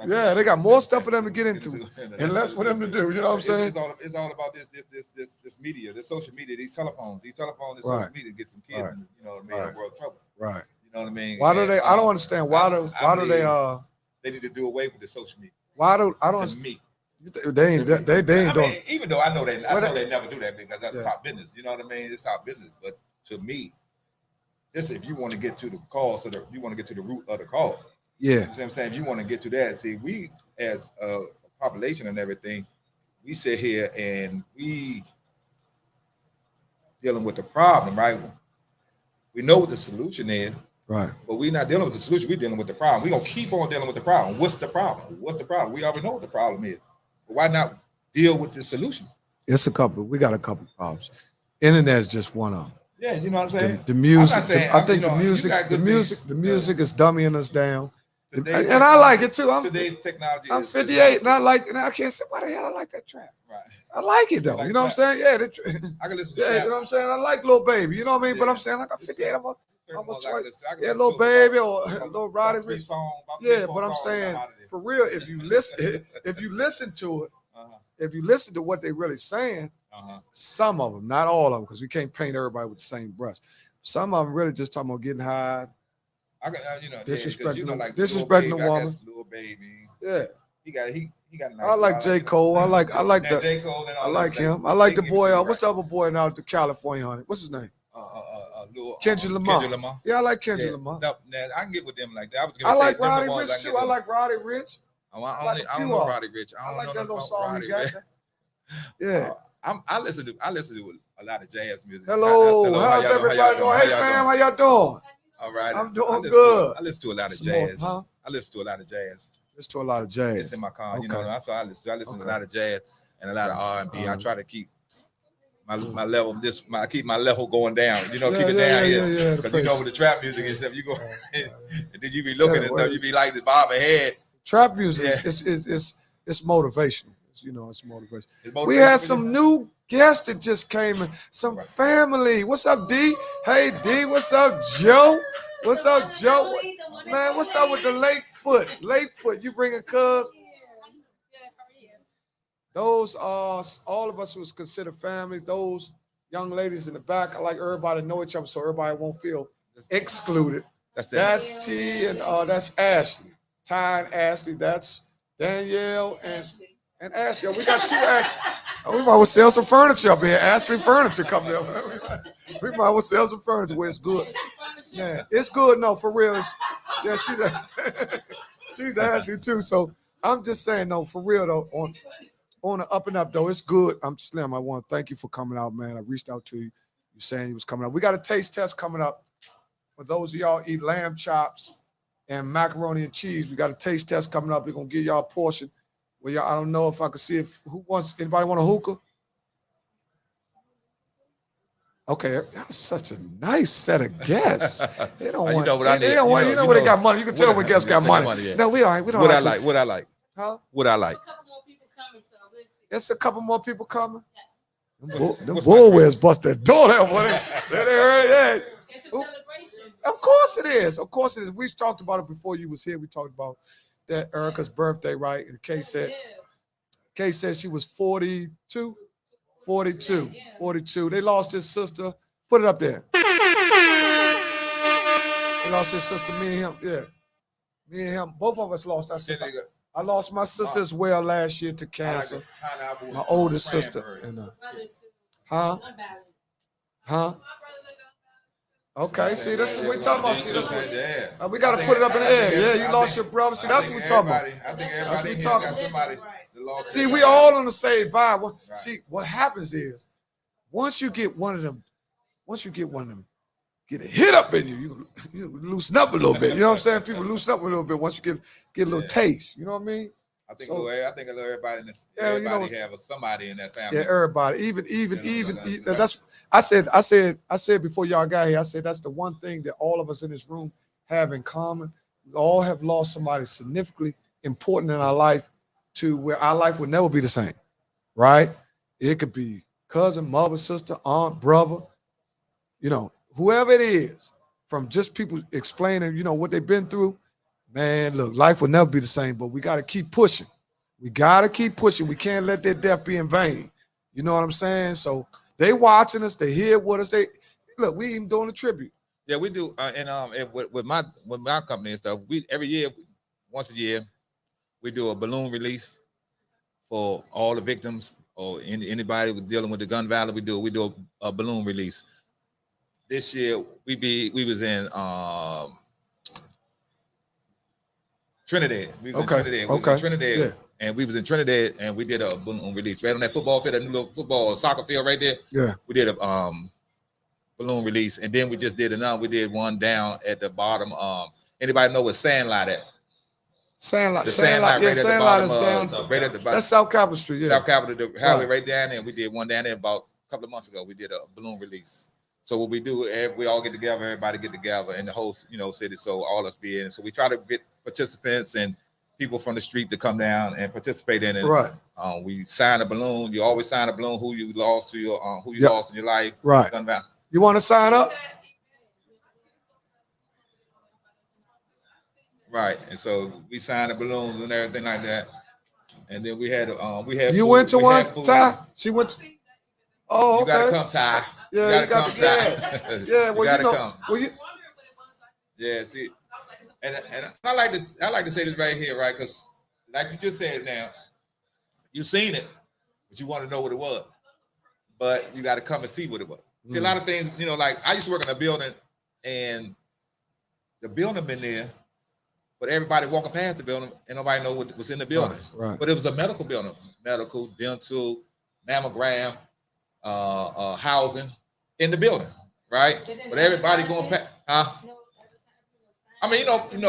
S1: Yeah, they got more stuff for them to get into and less for them to do. You know what I'm saying?
S5: It's all about this media, this social media, these telephones, this social media get some kids, in, you know what I mean, in world trouble. Right. You know what I mean?
S1: Why do they? I don't understand. Why do they?
S5: They need to do away with the social media.
S1: Why do I don't? To me, they ain't doing.
S5: Even though I know they never do that because that's top business. You know what I mean? It's top business. But to me, this if you want to get to the cause, so you want to get to the root of the cause. Yeah. You know what I'm saying? If you want to get to that, see, we as a population and everything, we sit here and we dealing with the problem, right? We know what the solution is. Right. But we're not dealing with the solution. We're dealing with the problem. We're going to keep on dealing with the problem. What's the problem? What's the problem? We already know what the problem is. But why not deal with the solution?
S1: It's a couple. We got a couple problems. Internet is just one of them.
S5: Yeah, you know what I'm saying?
S1: The music. I think the music is dumbing us down. And I like it too.
S5: Today's technology.
S1: I'm 58 and I like it. And I can't say why the hell I like that trap. Right. I like it though. Like you know what I'm saying? Yeah.
S5: I can listen to
S1: you know what I'm saying? I like Lil Baby. You know what I mean? Yeah. But I'm saying like I'm 58. Yeah, Lil Baby or Lil Roddy Ricch. Yeah, but I'm saying for real, if you listen to it, if you listen to what they really saying, some of them, not all of them, because we can't paint everybody with the same brush. Some of them really just talking about getting high. Disrespecting the woman.
S5: Lil Baby.
S1: Yeah.
S5: He got a nice
S1: I like J. Cole. I like
S5: J. Cole and
S1: I like him. I like the boy. What's the other boy now to California, honey? What's his name? Kendrick Lamar. Yeah, I like Kendrick Lamar.
S5: No, I can get with them like that.
S1: I like Roddy Ricch too. I like Roddy Ricch.
S5: I don't know Roddy Ricch. I
S1: like that little song he got. Yeah.
S5: I listen to a lot of jazz music.
S1: Hello, how's everybody doing? Hey fam, how y'all doing?
S5: All right.
S1: I'm doing good.
S5: I listen to a lot of jazz. I listen to a lot of jazz.
S1: Listen to a lot of jazz.
S5: It's in my car, you know. So I listen to a lot of jazz and a lot of R&B. I try to keep my level. I keep my level going down. Keep it down here. Because with the trap music and stuff, you go and then you be looking and stuff. You be like the bob ahead.
S1: Trap music it's motivational. It's motivational. We had some new guests that just came in. Some family. What's up, D? Hey, D. What's up, Joe? What's up, Joe? Man, what's up with the late foot? You bringing cuz? Those are all of us was considered family. Those young ladies in the back, I like everybody to know each other so everybody won't feel excluded. That's T and that's Ashley. Ty and Ashley. That's Danielle and Ashley. We got two Ashley. We might well sell some furniture up here. Ashley Furniture coming up. We might well sell some furniture where it's good. Yeah, it's good. No, for real. She's Ashley too. So I'm just saying, no, for real though. On the up and up though, it's good. I'm Slim. I want to thank you for coming out, man. I reached out to you. You saying you was coming up. We got a taste test coming up. For those of y'all eat lamb chops and macaroni and cheese, we got a taste test coming up. We're gonna give y'all a portion. Well, y'all, I don't know if I can see anybody want a hookah? Okay, that's such a nice set of guests. They don't want. They don't want. They got money. You can tell when guests got money. No, we all right. We don't. What I like. Huh? What I like. It's a couple more people coming. Yes. The bullwheels bust that door there. It's a celebration. Of course it is. We talked about it before you was here. We talked about that Erica's birthday, right? And Kay said she was 42. 42. They lost his sister. Put it up there. They lost his sister, me and him. Yeah. Me and him. Both of us lost our sister. I lost my sister as well last year to cancer. My oldest sister. Huh? Okay, see, that's what we're talking about. See, that's what we got to put it up in the air. Yeah, you lost your brother. See, that's what we're talking about. That's what we're talking about. See, we all on the same vibe. See, what happens is, once you get one of them, get a hit up in you loosen up a little bit. You know what I'm saying? People loosen up a little bit once you get a little taste. You know what I mean?
S5: I think everybody in this, everybody have somebody in that family.
S1: Yeah, everybody. Even that's I said before y'all got here, I said that's the one thing that all of us in this room have in common. We all have lost somebody significantly important in our life to where our life would never be the same. Right? It could be cousin, mother, sister, aunt, brother, whoever it is, from just people explaining, what they've been through. Man, look, life will never be the same, but we got to keep pushing. We can't let their death be in vain. You know what I'm saying? So they watching us, they here with us. We even doing a tribute.
S5: Yeah, we do. With my company and stuff, every year, once a year, we do a balloon release for all the victims or anybody dealing with the gun violence. We do a balloon release. This year we was in Trinidad. We was in Trinidad. Yeah. And we was in Trinidad and we did a balloon release right on that football field, that new little soccer field right there.
S1: Yeah.
S5: We did a balloon release, and then we just did another. We did one down at the bottom. Anybody know what Sandlot at?
S1: Sandlot is
S5: down.
S1: Right at the bottom. That's South Capitol Street. Yeah.
S5: South Capitol, the highway right down there. We did one down there about a couple of months ago. We did a balloon release. So what we do, we all get together, everybody get together in the whole, city. So all us be in. So we try to get participants and people from the street to come down and participate in it.
S1: Right.
S5: We sign a balloon. You always sign a balloon who you lost to your, lost in your life.
S1: Right. You want to sign up?
S5: Right. And so we signed the balloons and everything like that. And then we had
S1: You went to one, Ty? She went to. Oh, okay.
S5: You gotta come, Ty.
S1: Yeah, you got to come. Yeah, well,
S5: come. Yeah, see, and I like to say this right here, right? Because like you just said, now you seen it, but you want to know what it was. But you got to come and see what it was. See, a lot of things, like I used to work in a building, and the building been there, but everybody walking past the building, and nobody know what was in the building.
S1: Right.
S5: But it was a medical building, medical, dental, mammogram, housing in the building, right? But everybody going past, huh? I mean,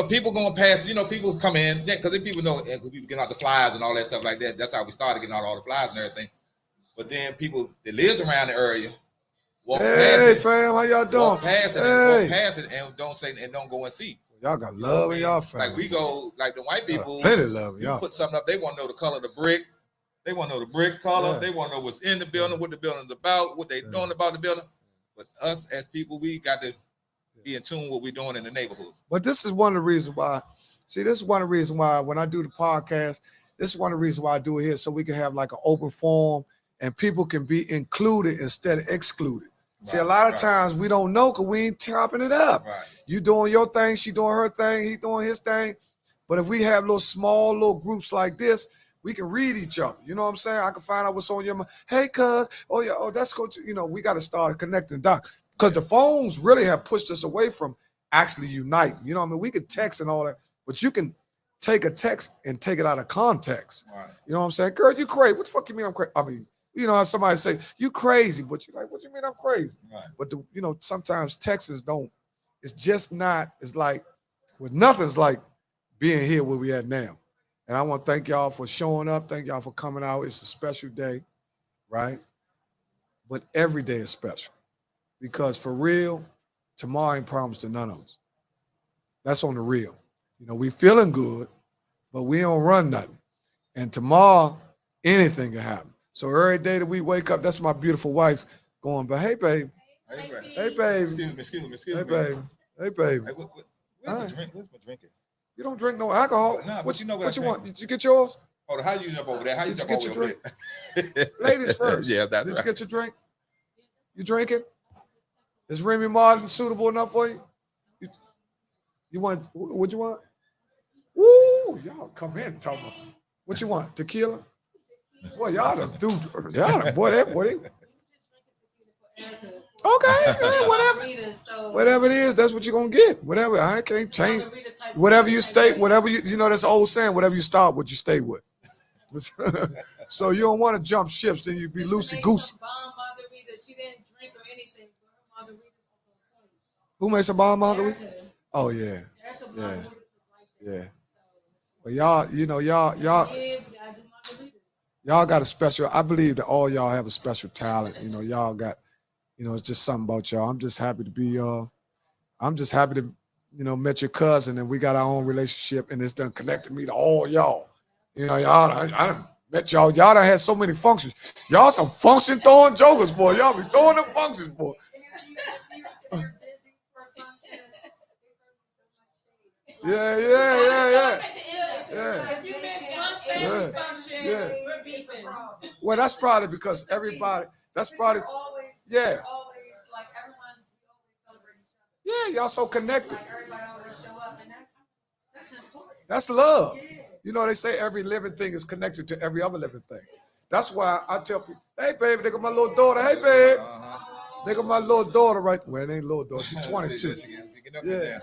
S5: people going past, people come in, because people know, people getting out the flyers and all that stuff like that. That's how we started getting out all the flyers and everything. But then people that lives around the area walk past
S1: Hey,
S5: it,
S1: fam, how y'all doing?
S5: walk past it, and walk past it, and don't say and don't go and see.
S1: Y'all got love in y'all family.
S5: Like we go, like the white people,
S1: plenty of love in
S5: you
S1: y'all.
S5: put something up, they want to know the color of the brick. They want to know the brick color.
S1: Yeah.
S5: They want to know what's in the building, what the building's about, what they doing about the building. But us as people, we got to be in tune with what we're doing in the neighborhoods.
S1: But this is one of the reasons why. See, this is one of the reasons why when I do the podcast, this is one of the reasons why I do it here, so we can have like an open forum and people can be included instead of excluded. Right, see, a lot of times we don't know because we ain't chopping it up.
S5: Right.
S1: You doing your thing, she doing her thing, he doing his thing. But if we have little groups like this, we can read each other. You know what I'm saying? I can find out what's on your mind. Hey, cuz, oh yeah, oh that's good. You know, we got to start connecting dots because the phones really have pushed us away from actually uniting. You know what I mean? We could text and all that, but you can take a text and take it out of context.
S5: Right.
S1: You know what I'm saying? Girl, you crazy. What the fuck you mean I'm crazy? I mean, you know how somebody say, you crazy, but you like, what you mean I'm crazy?
S5: Right.
S1: But you know, sometimes texts don't, it's just not, it's like, with nothing's like being here where we at now. And I want to thank y'all for showing up. Thank y'all for coming out. It's a special day, right? But every day is special because for real, tomorrow ain't promised to none of us. That's on the real. You know, we feeling good, but we don't run nothing. And tomorrow, anything can happen. So every day that we wake up, that's my beautiful wife going, but hey, babe.
S5: Hey, babe.
S1: Hey, babe.
S5: Excuse me.
S1: Hey, babe. Hey, babe.
S5: Hey, where's the drink? Where's my drink?
S1: You don't drink no alcohol.
S5: Nah,
S1: what
S5: you know
S1: what you want? Did you get yours?
S5: Hold on, how you jump over there? How you
S1: Did
S5: jump
S1: you
S5: over
S1: get
S5: there?
S1: your drink? Ladies first.
S5: Yeah, that's
S1: Did
S5: right.
S1: you get your drink? You drinking? Is Remy Martin suitable enough for you? You want, what you want? Woo, y'all come in and talk about, what you want, tequila? Boy, y'all done do, boy, that boy. Okay, whatever it is, that's what you're gonna get. Whatever, I can't change. Whatever you stay, whatever you know, that's old saying, whatever you start with, you stay with. So you don't want to jump ships, then you be loosey-goosey.
S6: She didn't drink or anything, but her margaritas.
S1: Who makes a bomb margarita? Oh yeah. Yeah. But y'all, you know, y'all got a special, I believe that all y'all have a special talent. You know, y'all got, you know, it's just something about y'all. I'm just happy to be, I'm just happy to, you know, met your cousin and we got our own relationship and it's done connected me to all y'all. You know, y'all, I done met y'all. Y'all done had so many functions. Y'all some function throwing jokers, boy. Y'all be throwing them functions, boy. Yeah. Well, that's probably because everybody, that's probably, yeah. Yeah, y'all so connected. That's love. You know, they say every living thing is connected to every other living thing. That's why I tell people, hey, baby, they got my little daughter. Hey, babe. They got my little daughter right there. Well, it ain't little daughter. She's 22. Yeah.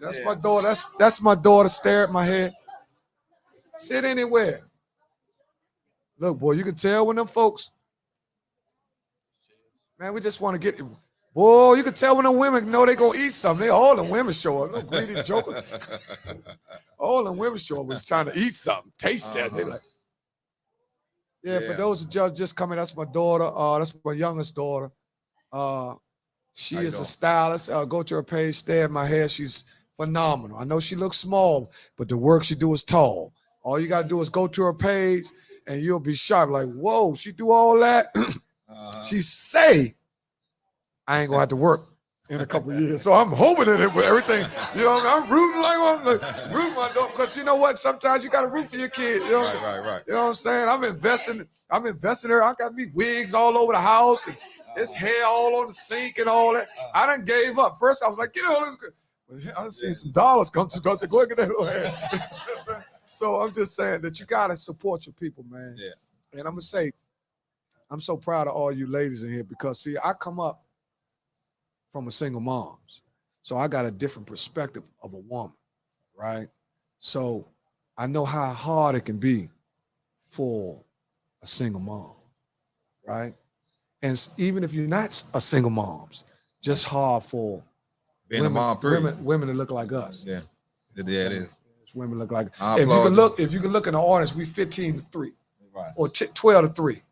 S1: That's my daughter. That's my daughter. Stare at my head. Sit anywhere. Look, boy, you can tell when them folks, man, we just want to get, boy, you can tell when them women know they gonna eat something. All the women show up. No greedy jokers. All the women show up was trying to eat something, taste that. They like, yeah, for those who just coming, that's my daughter. That's my youngest daughter. She is a stylist. Go to her page, stare at my hair. She's phenomenal. I know she looks small, but the work she do is tall. All you gotta do is go to her page and you'll be shocked. Like, whoa, she do all that? She say, I ain't gonna have to work in a couple of years. So I'm hoping that it with everything, you know, I'm rooting my dog, because you know what? Sometimes you gotta root for your kid. You know?
S5: Right.
S1: You know what I'm saying? I'm investing in her. I got me wigs all over the house and this hair all on the sink and all that. I done gave up. First I was like, get all this good. But I seen some dollars come to us. I said, go ahead and get that little hair. So I'm just saying that you gotta support your people, man.
S5: Yeah.
S1: And I'm gonna say, I'm so proud of all you ladies in here because see, I come up from a single moms. So I got a different perspective of a woman, right? So I know how hard it can be for a single mom, right? And even if you're not a single moms, just hard for
S5: being women, a mom,
S1: women that look like us.
S5: Yeah, it is.
S1: Women look like, if you can look in the audience, we 15-3,
S5: right,
S1: or 12-3.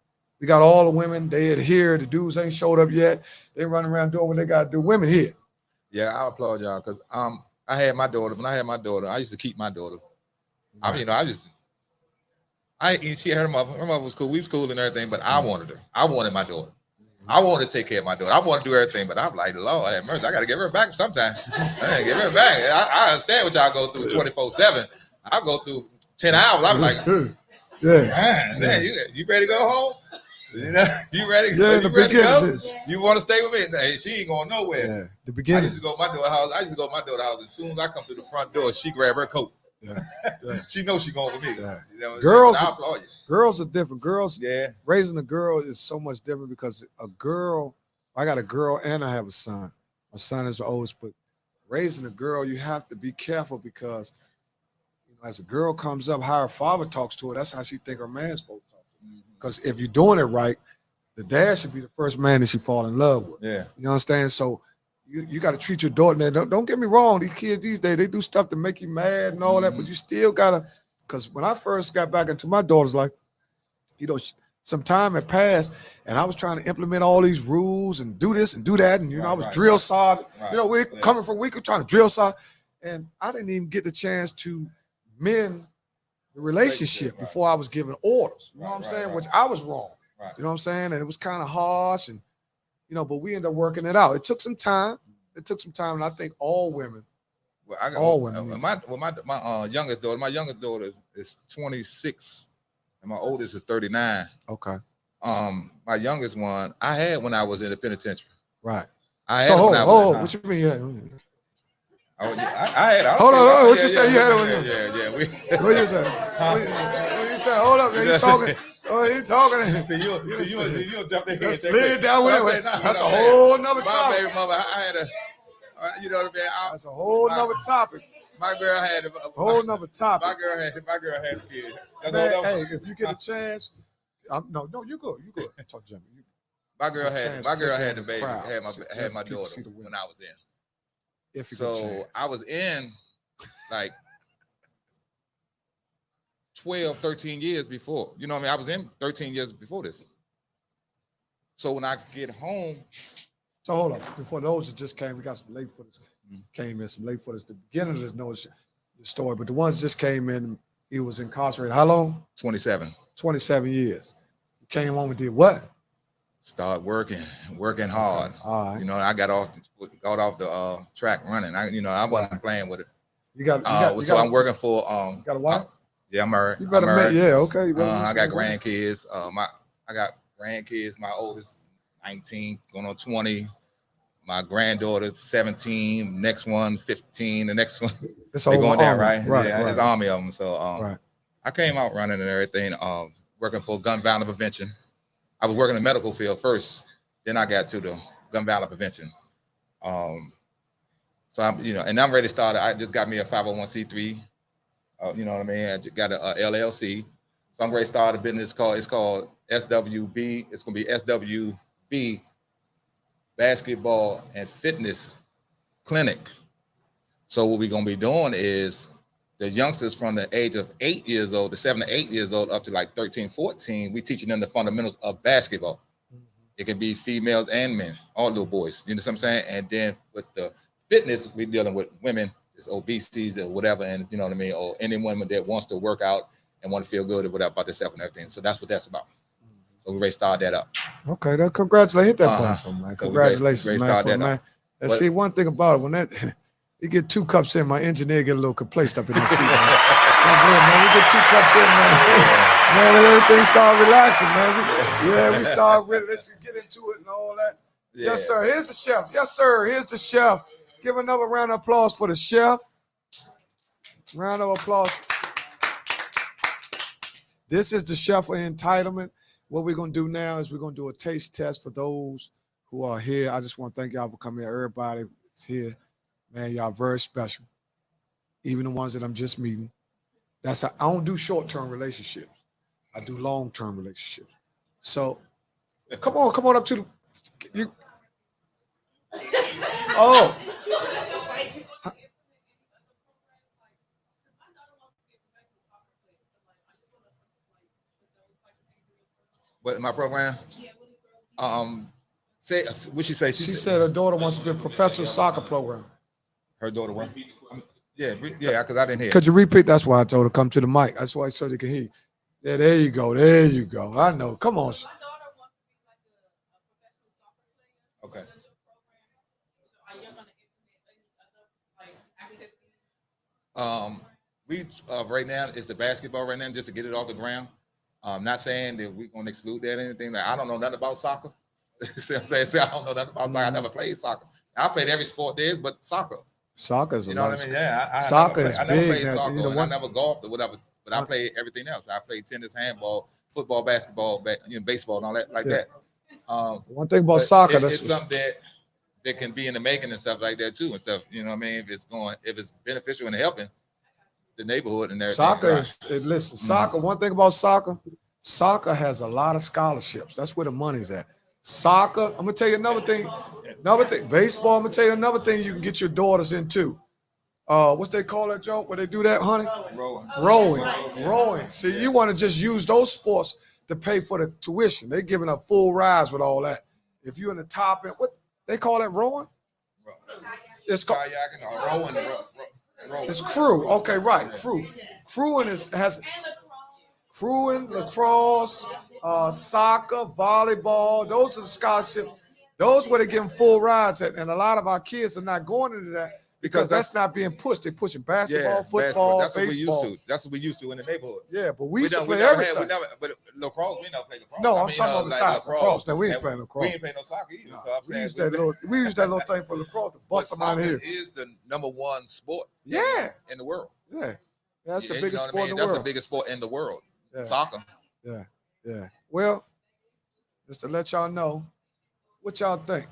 S1: We got all the women. They adhere. The dudes ain't showed up yet. They running around doing what they got to do. Women here.
S5: Yeah, I applaud y'all because I had my daughter. When I had my daughter, I used to keep my daughter. I mean, she had her mother. Her mother was cool. We was cool and everything, but I wanted her. I wanted my daughter. I wanted to take care of my daughter. I want to do everything, but I'm like, Lord have mercy. I got to give her back sometime. I gotta give her back. I understand what y'all go through 24/7. I go through 10 hours. I'm like, man, you ready to go home? You know, you ready?
S1: Yeah,
S5: you ready to go? You want to stay with me? Hey, she ain't going nowhere.
S1: Yeah, the beginning.
S5: I used to go to my daughter's house. As soon as I come through the front door, she grab her coat. Yeah. She knows she going with me.
S1: Yeah.
S5: You know,
S1: girls are different. Girls, raising a girl is so much different because a girl, I got a girl and I have a son. My son is the oldest, but raising a girl, you have to be careful because as a girl comes up, how her father talks to her, that's how she think her man's supposed to talk to her. Because if you're doing it right, the dad should be the first man that she fall in love with.
S5: Yeah.
S1: You understand? So you got to treat your daughter. Now, don't get me wrong. These kids these days, they do stuff to make you mad and all that, but you still got to, because when I first got back into my daughter's life, some time had passed and I was trying to implement all these rules and do this and do that. And, I was drill sergeant. We're coming from week, trying to drill sergeant. And I didn't even get the chance to mend the relationship before I was giving orders. You know what I'm saying? Which I was wrong. Right. You know what I'm saying? And it was kind of harsh and, but we ended up working it out. It took some time. And I think all women.
S5: Well, all women. My youngest daughter is 26, and my oldest is 39.
S1: Okay.
S5: My youngest one, I had when I was in the penitentiary.
S1: Right.
S5: I had
S1: what you mean?
S5: I had.
S1: Hold on. What you say? You had it?
S5: Yeah.
S1: What you say? What you say? Hold up, man. You talking? Oh, you talking?
S5: See, you jump in here.
S1: Slid down with it. That's a whole nother topic.
S5: My baby mother, I had you know what I mean?
S1: That's a whole nother topic.
S5: My girl had a
S1: whole nother topic.
S5: My girl had a kid.
S1: Man, hey, if you get a chance, no, you go. Talk to Jimmy.
S5: My girl had the baby. Had my daughter when I was in. So I was in like 12, 13 years before. You know what I mean? I was in 13 years before this. So when I get home.
S1: So hold up. Before those that just came, we got some late footage. Came in some late footage. The beginning of the story, but the ones just came in, he was incarcerated. How long?
S5: 27.
S1: 27 years. He came home and did what?
S5: Start working hard.
S1: All right.
S5: I got off the track running. I wasn't playing with it.
S1: So
S5: I'm working for
S1: you got a wife?
S5: Yeah, I'm married.
S1: You better make, okay. You better
S5: I got grandkids. I got grandkids. My oldest 19, going on 20. My granddaughter 17. Next one 15. The next one they're going down, right? Yeah, there's army of them. So I came out running and everything. Working for gun violence prevention. I was working in the medical field first, then I got to the gun violence prevention. So I'm, and I'm ready to start. I just got me a 501c3. You know what I mean? I just got a LLC. So I'm ready to start a business it's called SWB. It's gonna be SWB Basketball and Fitness Clinic. So what we're gonna be doing is the youngsters from the age of 8 years old to 7 to 8 years old up to like 13, 14, we teaching them the fundamentals of basketball. It can be females and men, all little boys. You know what I'm saying? And then with the fitness, we're dealing with women, it's obesities or whatever, and you know what I mean, or any woman that wants to work out and want to feel good about themselves and everything. So that's what that's about. So we ready to start that up.
S1: Okay, then congratulations. Hit that platform, man. So congratulations, man. And see, one thing about it, when that you get 2 cups in, my engineer get a little complacent up in the seat. Man, we get 2 cups in, man, and everything start relaxing, man. We start with it. Let's get into it and all that. Yeah. Yes, sir. Here's the chef. Yes, sir. Here's the chef. Give another round of applause for the chef. Round of applause. This is the chef entitlement. What we're going to do now is we're going to do a taste test for those who are here. I just want to thank y'all for coming here. Everybody is here. Man, y'all very special. Even the ones that I'm just meeting. I don't do short-term relationships. I do long-term relationships. So come on up to the Oh.
S5: What in my program? Say what she say?
S1: She said her daughter wants to be a professional soccer program.
S5: Her daughter what? Yeah, because I didn't hear.
S1: Could you repeat? That's why I told her come to the mic. That's why so they can hear you. Yeah, there you go. There you go. I know. Come on.
S5: Okay. We right now it's the basketball right now just to get it off the ground. Not saying that we're gonna exclude that or anything. Like, I don't know nothing about soccer. See what I'm saying? I don't know nothing about soccer. I never played soccer. I played every sport there is, but soccer.
S1: Soccer's
S5: you know what I mean? Yeah,
S1: soccer is
S5: I never
S1: big.
S5: played soccer. I never golfed or whatever, but I played everything else. I played tennis, handball, football, basketball, baseball, and all that like that.
S1: One thing about soccer,
S5: it's something that can be in the making and stuff like that too and stuff. You know what I mean? If it's beneficial and helping the neighborhood and everything.
S1: Soccer is listen. Soccer. One thing about soccer has a lot of scholarships. That's where the money's at. Soccer. I'm gonna tell you another thing. Baseball. I'm gonna tell you another thing. You can get your daughters into. What's they call that joke? Where they do that, honey? Rowing. See, you want to just use those sports to pay for the tuition. They're giving a full rise with all that. If you're in the top end, what they call that rowing? It's called
S5: rowing.
S1: It's crew. Okay, right. Crew. Crewing has crewing, lacrosse, soccer, volleyball. Those are the scholarships. Those where they give them full rides at, and a lot of our kids are not going into that because that's not being pushed. They're pushing basketball, football,
S5: that's
S1: baseball.
S5: That's what we used to in the neighborhood.
S1: Yeah, but we used to play everything.
S5: But lacrosse, we never played lacrosse.
S1: No, I'm talking about besides lacrosse. Now, we ain't playing lacrosse.
S5: We ain't playing no soccer either. So I'm saying
S1: we used that little thing for lacrosse to bust them out of here.
S5: Is the #1 sport in the world.
S1: Yeah. That's the biggest sport in the world.
S5: That's the biggest sport in the world.
S1: Yeah.
S5: Soccer.
S1: Yeah. Well, just to let y'all know, what y'all think?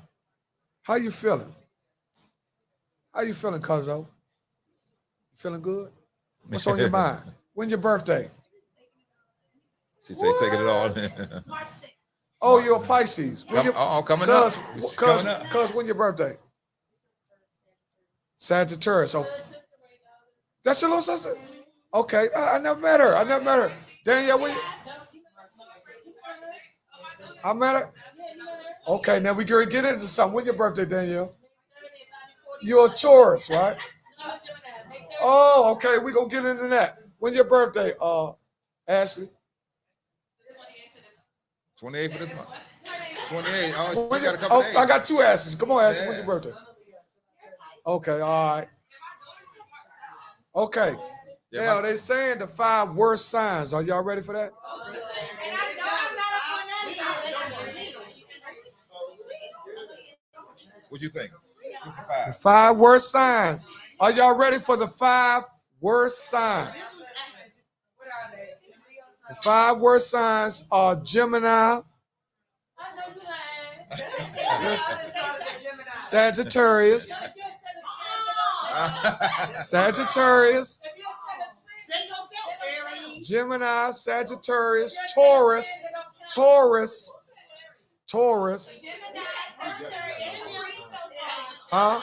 S1: How you feeling? How you feeling, Cuzzo? You feeling good? What's on your mind? When's your birthday?
S5: She said taking it all.
S1: Oh, you're a Pisces.
S5: Coming up.
S1: Cuz, when your birthday? Sagittarius. So that's your little sister? Okay, I never met her. Danielle, I met her. Okay, now we can get into something. When's your birthday, Danielle? You're a Taurus, right? Oh, okay, we gonna get into that. When's your birthday, Ashley?
S5: 28 for this month. 28. Oh, got a couple days.
S1: I got two Ashleys. Come on, Ashley. When's your birthday? Okay, all right. Okay. Now they saying the 5 worst signs. Are y'all ready for that?
S5: What you think?
S1: The 5 worst signs. Are y'all ready for the 5 worst signs? The 5 worst signs are Gemini, Sagittarius, Gemini, Sagittarius, Taurus. Huh?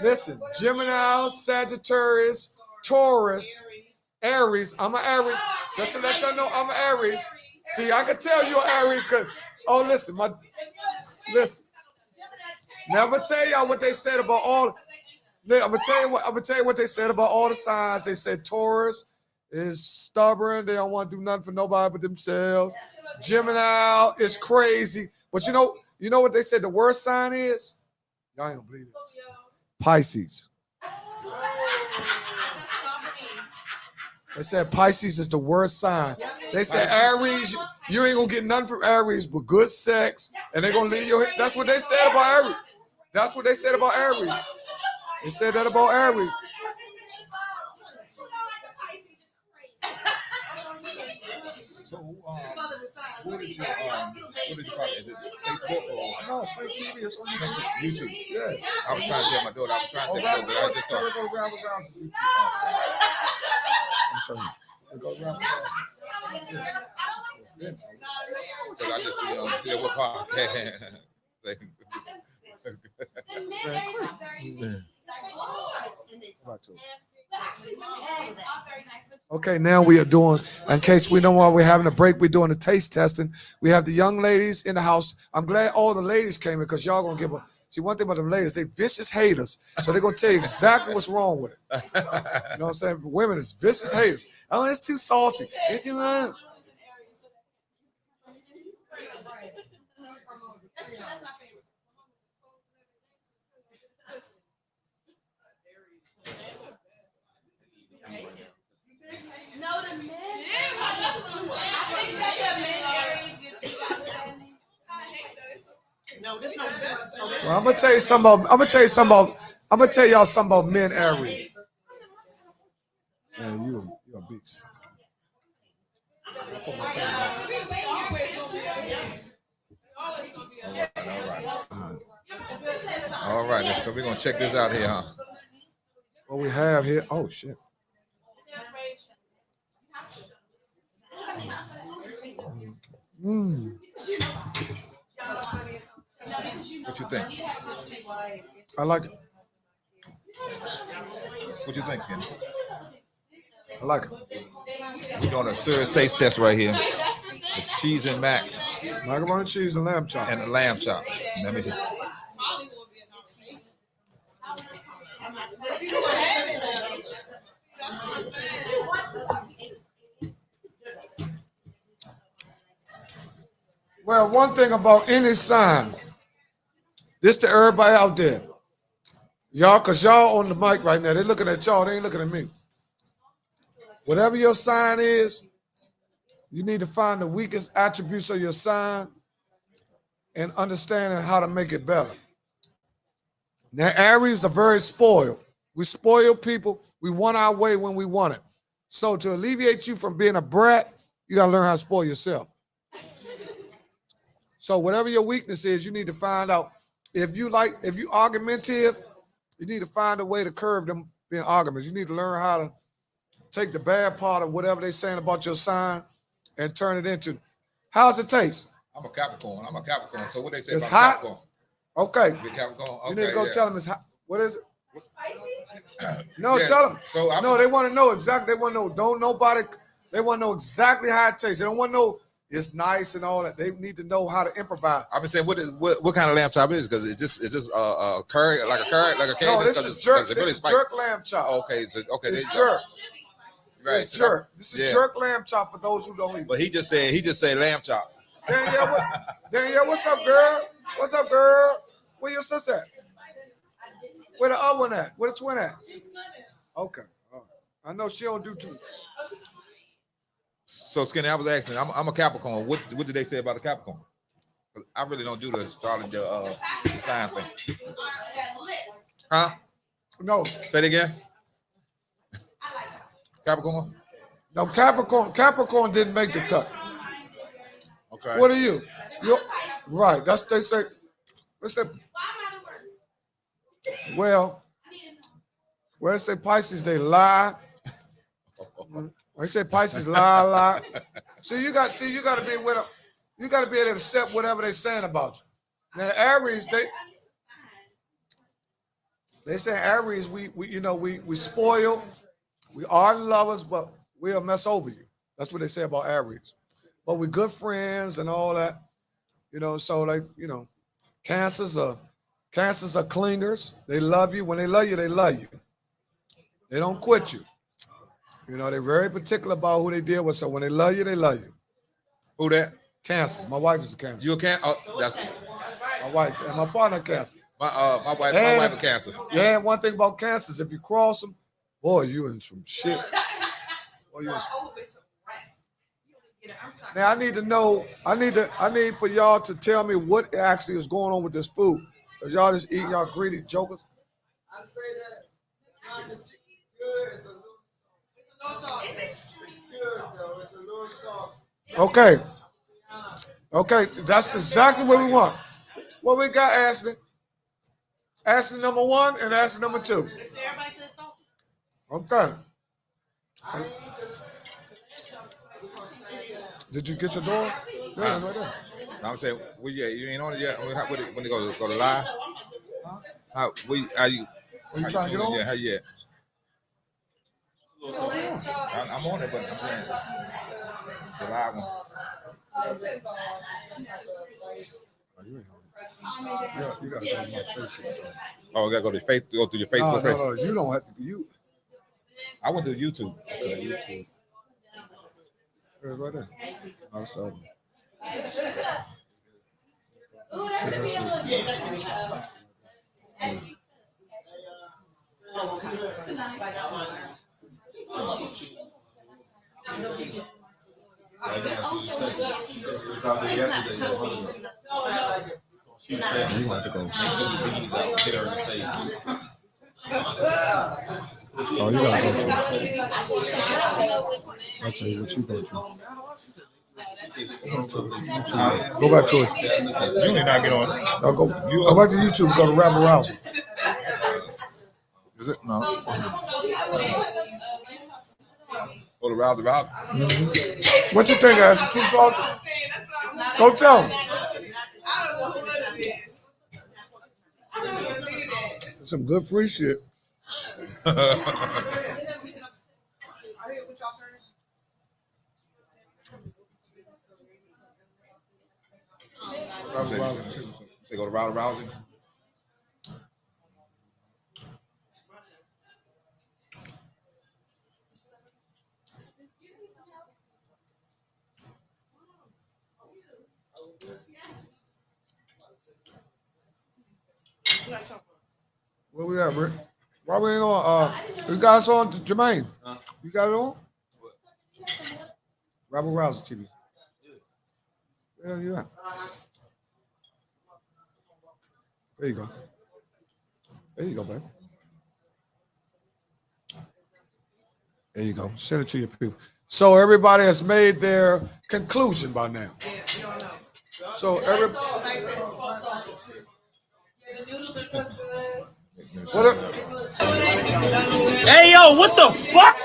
S1: Listen, Gemini, Sagittarius, Taurus, Aries. I'm an Aries. Just to let y'all know, I'm an Aries. See, I can tell you're Aries because, listen. Now I'm gonna tell y'all what they said about all. I'm gonna tell you what they said about all the signs. They said Taurus is stubborn. They don't want to do nothing for nobody but themselves. Gemini is crazy. But you know what they said the worst sign is? Y'all ain't gonna believe this. Pisces. They said Pisces is the worst sign. They said Aries, you ain't gonna get nothing from Aries but good sex, and they're gonna leave your. That's what they said about Aries. That's what they said about Aries. They said that about Aries.
S5: So, what is your product? Is it Facebook or
S1: no? Slink Tv is on
S5: YouTube.
S1: Yeah.
S5: I was trying to tell my daughter. I was trying to tell her, but I was just talking.
S1: I'm sorry.
S5: Because I just see what podcast.
S1: Okay, now we are doing, in case we know why we're having a break, we're doing the taste testing. We have the young ladies in the house. I'm glad all the ladies came in because y'all gonna give them. See, one thing about the ladies, they vicious haters. So they're gonna tell you exactly what's wrong with it. You know what I'm saying? Women is vicious haters. Oh, it's too salty. It's too,
S6: No, the men.
S7: No, this no.
S1: well, I'm gonna tell you something about. I'm gonna tell y'all something about men Aries. Man, you a beast.
S5: All right. So we're gonna check this out here, huh?
S1: What we have here? Oh shit. Mm.
S5: What you think?
S1: I like it.
S5: What you think, Skinny?
S1: I like it.
S5: We're doing a serious taste test right here. It's cheese and mac
S1: Macaroni cheese and lamb chop.
S5: and a lamb chop. Let me see.
S1: Well, one thing about any sign, this to everybody out there. Y'all, because y'all on the mic right now, they're looking at y'all, they ain't looking at me. Whatever your sign is, you need to find the weakest attributes of your sign and understanding how to make it better. Now, Aries are very spoiled. We spoil people. We want our way when we want it. So to alleviate you from being a brat, you got to learn how to spoil yourself. So whatever your weakness is, you need to find out. If you argumentative, you need to find a way to curb them being arguments. You need to learn how to take the bad part of whatever they're saying about your sign and turn it into, how's it taste?
S5: I'm a Capricorn. So what they say
S1: It's
S5: about
S1: hot.
S5: Capricorn?
S1: Okay.
S5: You're Capricorn? Okay,
S1: You need to go tell them it's hot. What is it? No,
S5: Yeah,
S1: tell them.
S5: So
S1: No, they want to know exactly. They want to know. They want to know exactly how it tastes. They don't want to know it's nice and all that. They need to know how to improvise.
S5: I've been saying, what kind of lamb chop it is? Because is this curry, like a Cajun?
S1: No, this is jerk. This is jerk lamb chop.
S5: Okay, so, okay,
S1: It's jerk.
S5: Right,
S1: It's jerk. This is jerk lamb chop for those who don't eat.
S5: But he just said lamb chop.
S1: Danielle, what's up, girl? What's up, girl? Where your sister at? Where the other one at? Where the twin at? Okay. All right. I know she don't do too.
S5: So Skinny, I was asking, I'm a Capricorn. What did they say about a Capricorn? I really don't do the sign thing. Huh?
S1: No.
S5: Say it again. Capricorn?
S1: No, Capricorn didn't make the cut.
S5: Okay.
S1: What are you? You're right. That's they say. Well, they say Pisces, they lie. They say Pisces lie. See, you got to be with them. You got to be able to accept whatever they're saying about you. Now, Aries, they say Aries, we spoil, we are lovers, but we'll mess over you. That's what they say about Aries. But we're good friends and all that, so Cancers are clingers. They love you. When they love you, they love you. They don't quit you. They're very particular about who they deal with. So when they love you, they love you.
S5: Who that?
S1: Cancers. My wife is a Cancer.
S5: You a Cancer? Oh, that's
S1: my wife and my partner Cancer.
S5: My wife a Cancer.
S1: Yeah, one thing about Cancers, if you cross them, boy, you in some shit. Boy, now I need to know. I need for y'all to tell me what actually is going on with this food. Cause y'all just eating, y'all greedy jokers. I say that it's good. It's a little sauce. It's good though. It's a little sauce. Okay, that's exactly what we want. What we got, Ashley? Ashley number 1 and Ashley number 2. Okay. Did you get your door? Yeah, it's right there.
S5: I'm saying, well, yeah, you ain't on it yet. When they go to live? Huh? Are you
S1: trying to get on?
S5: Yeah, how you at? I'm on it, but I'm saying the live one.
S1: You got to go to my Facebook.
S5: Oh, you got to go to go through your Facebook.
S1: No, you don't have to.
S5: I went to YouTube.
S1: Okay, YouTube. It's right there. I'll start. Oh, you gotta go to. I'll tell you what you go to. Go back to it.
S5: You did not get on.
S1: No, go back to YouTube. Go to Rabble Rousing.
S5: Is it? No. Go to Rousing.
S1: Mm-hmm. What you think, guys? Keep talking. Go tell them. Some good free shit.
S5: Say go to Rousing.
S1: Where we at, Rick? Why we ain't on? You got us on, Jermaine? You got it on? Rabble Rouser TV. Yeah, you at? There you go. There you go, baby. There you go. Send it to your people. So everybody has made their conclusion by now. So everybody.
S3: Hey, yo, what the fuck?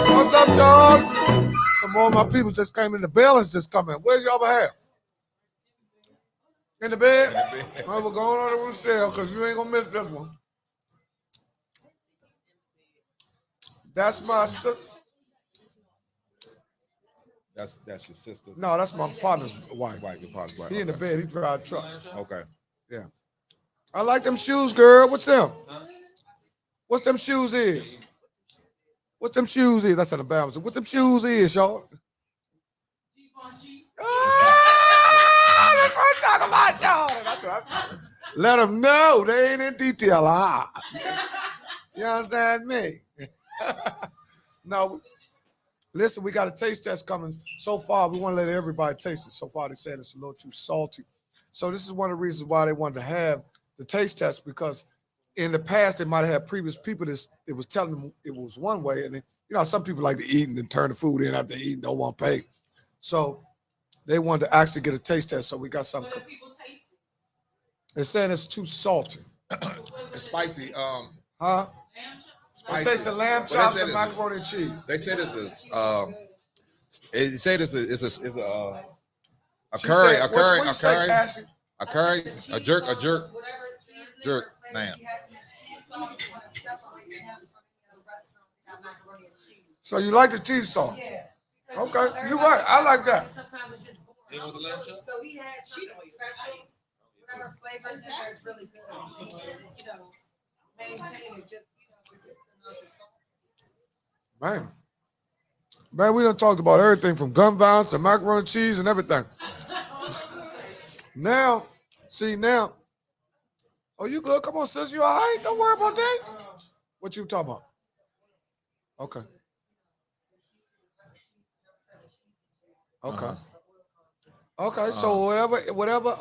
S1: What's up, dog? Some more of my people just came in. The balance just coming. Where's y'all behalf? In the bed? We're going on the roof there because you ain't gonna miss this one. That's my sister.
S5: That's your sister.
S1: No, that's my partner's wife.
S5: Your partner's wife.
S1: He in the bed. He drive trucks.
S5: Okay.
S1: Yeah. I like them shoes, girl. What's them? What's them shoes is? What them shoes is? That's an embarrassment. What them shoes is, y'all? That's what I'm talking about, y'all. Let them know they ain't in detail. You understand me? No, listen, we got a taste test coming. So far, we want to let everybody taste it. So far, they said it's a little too salty. So this is one of the reasons why they wanted to have the taste test, because in the past, they might have had previous people that it was telling them it was one way. And, some people like to eat and then turn the food in after eating, don't want to pay. So they wanted to actually get a taste test. So we got something.
S6: What do people taste it?
S1: They're saying it's too salty.
S5: It's spicy.
S1: Huh?
S5: Spicy.
S1: It tastes of lamb chops and macaroni and cheese.
S5: They said it's a jerk lamb.
S1: So you like the cheese sauce?
S6: Yeah.
S1: Okay, you're right. I like that.
S6: Sometimes it's just boring. So he has something special, whatever flavor is there is really good. Maintain it just,
S1: Man, we done talked about everything from gun violence to macaroni and cheese and everything. Now, oh, you good? Come on, sis, you all right? Don't worry about that. What you talking about? Okay. Okay, so whatever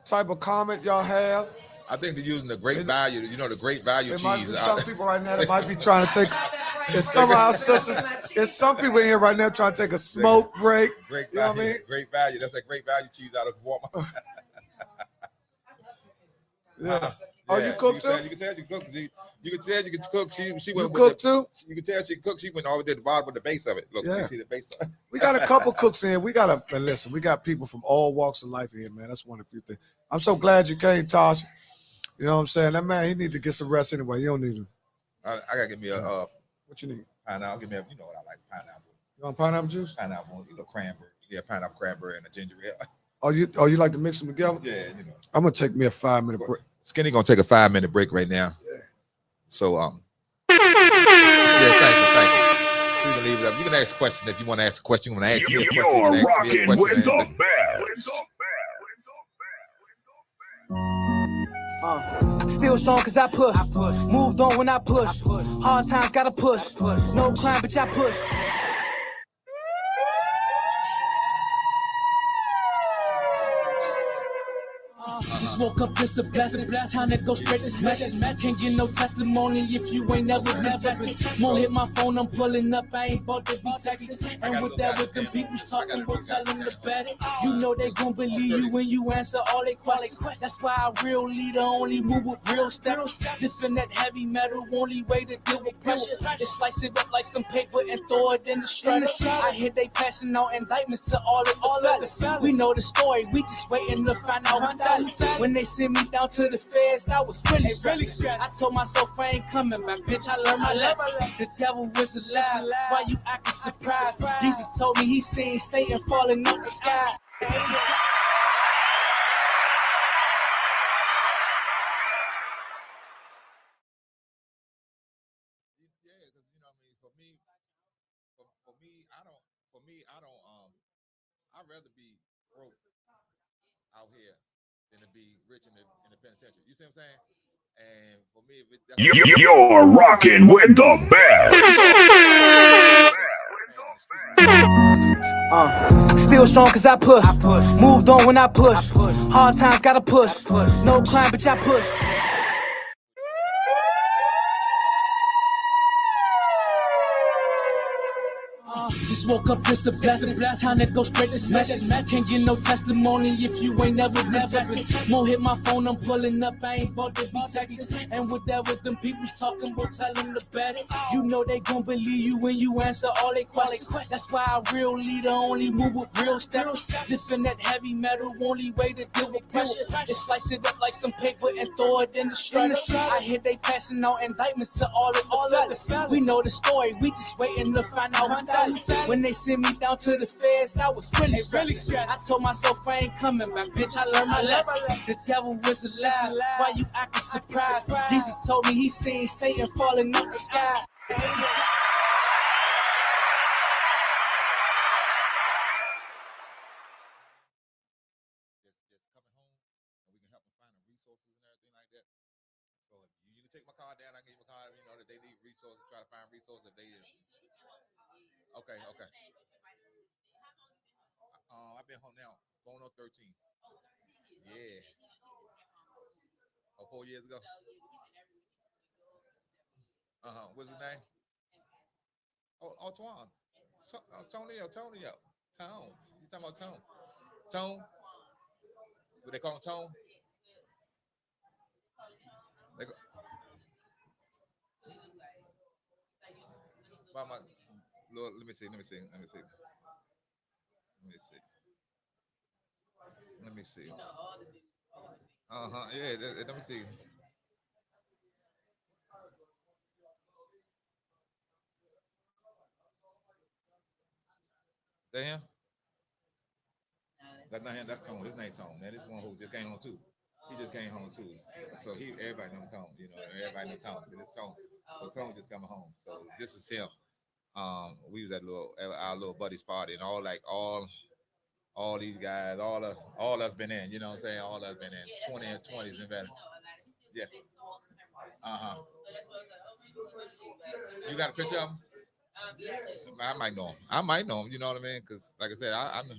S1: type of comment y'all have.
S5: I think they're using the great value, the great value cheese.
S1: Might be some people right now that might be trying to take, it's some of our sisters, there's some people in here right now trying to take a smoke break.
S5: Great
S1: value,
S5: you know what I mean? Great value. That's that great value cheese out of Walmart.
S1: Oh, you cook too?
S5: You can tell you cook. You can tell you can cook. She went
S1: cook
S5: with
S1: too?
S5: You can tell she cooked. She went all the way to the bottom of the base of it. Look,
S1: Yeah.
S5: you see the base of it.
S1: We got a couple cooks in. And listen, we got people from all walks of life here, man. That's one of the few things. I'm so glad you came, Tosh. You know what I'm saying? That man, he need to get some rest anyway. You don't need him.
S5: I gotta give me a
S1: what you need?
S5: Pineapple. Give me you know what I like, pineapple.
S1: You want pineapple juice?
S5: Pineapple, cranberry. Yeah, pineapple, cranberry, and a ginger ale.
S1: Oh, you like to mix them together?
S5: Yeah,
S1: I'm gonna take me a 5-minute break.
S5: Skinny gonna take a 5-minute break right now.
S1: Yeah.
S5: So yeah, thank you. You can leave it up. You can ask a question if you want to ask a question. You want to ask me a question.
S2: You're rocking with the best.
S3: Still strong cause I push. Moved on when I push. Hard times gotta push. No climb, bitch, I push. Just woke up, it's a blessing. Time to go spread this message. Can't get no testimony if you ain't never been texting. More hit my phone, I'm pulling up. I ain't about to be texting. And with that, with them people talking, we'll tell them to bet it. You know they gon' believe you when you answer all they questions. That's why a real leader only move with real steps. Lifting that heavy metal, only way to deal with pressure. Just slice it up like some paper and throw it in the shredder. I hear they passing out indictments to all the fellas. We know the story, we just waiting to find out who tell it. When they sent me down to the feds, I was really stressed. I told myself I ain't coming back, bitch, I learned my lesson. The devil was alive, why you acting surprised? Jesus told me he seen Satan falling out the sky.
S5: I'd rather be broke out here than to be rich in the penitentiary. You see what I'm saying? And for me,
S2: You're rocking with the best.
S3: Still strong cause I push. Moved on when I push. Hard times gotta push. No climb, bitch, I push. Just woke up, it's a blessing. Time to go spread this message. Can't get no testimony if you ain't never been texting. More hit my phone, I'm pulling up. I ain't about to be texting. And with that, with them people talking, we'll tell them to bet it. You know they gon' believe you when you answer all they questions. That's why a real leader only move with real steps. Lifting that heavy metal, only way to deal with pressure. Just slice it up like some paper and throw it in the shredder. I hear they passing out indictments to all the fellas. We know the story, we just waiting to find out who tell it. When they sent me down to the feds, I was really stressed. I told myself I ain't coming back, bitch, I learned my lesson. The devil was alive, why you acting surprised? Jesus told me he seen Satan falling out the sky.
S5: take my card down. I give you my card. You know that they need resources. Try to find resources if they. Okay. I've been home now. Going on 13. Yeah. Oh, 4 years ago. What's his name? Oh, Twan. Tonio. Tone. You talking about Tone? Tone. What they call him, Tone? Lord, let me see. Yeah, let me see. That him? That's not him. That's Tone. His name Tone. That is one who just came home too. He just came home too. So everybody know Tone. You know, everybody know Tone. So this Tone. So Tone just coming home. So this is him. We was at our little buddy's party, and all these guys, all us been in. You know what I'm saying? All us been in 20 and 20s and better. Yeah. You got a picture of him? I might know him. You know what I mean? Because like I said, I know.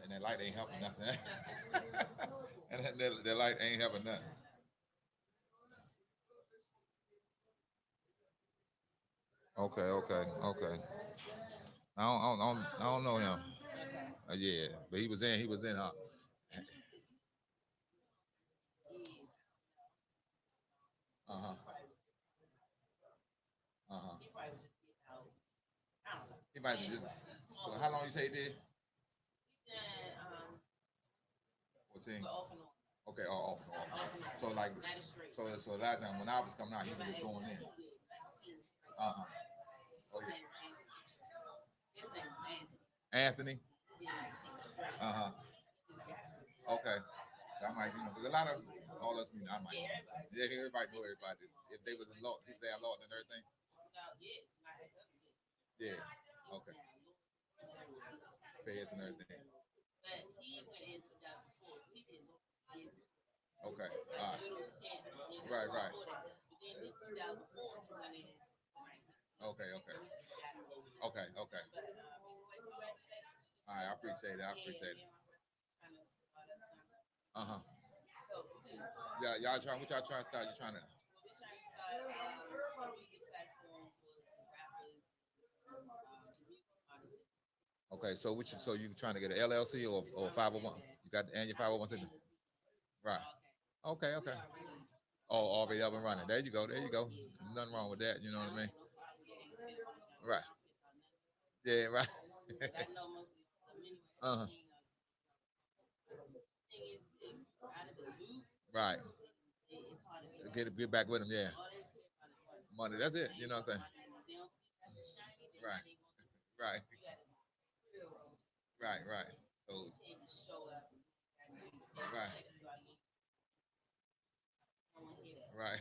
S5: and that light ain't helping nothing. And that light ain't helping nothing. Okay. I don't know him. Yeah, but he was in. Uh-huh. Uh-huh. He might be just. So how long you say he did? 14. Okay, off and on. So like, so last time when I was coming out, he was just going in. Uh-huh. Oh yeah. Anthony. Uh-huh. Okay. So I might, because a lot of all us, I might. Yeah, everybody know everybody. If they was in law, if they had law and everything. Yeah. Okay. Feds and everything. Okay. Right. Okay. All right, I appreciate it. Uh-huh. Yeah, what y'all trying to start? You trying to Okay, so you trying to get an LLC or 501? You got and your 501c? Right. Okay. Oh, already up and running. There you go. Nothing wrong with that. You know what I mean? Right. Yeah. Right. Uh-huh. Right. Get back with them. Yeah. Money. That's it. You know what I'm saying? Right. Right. So. Right.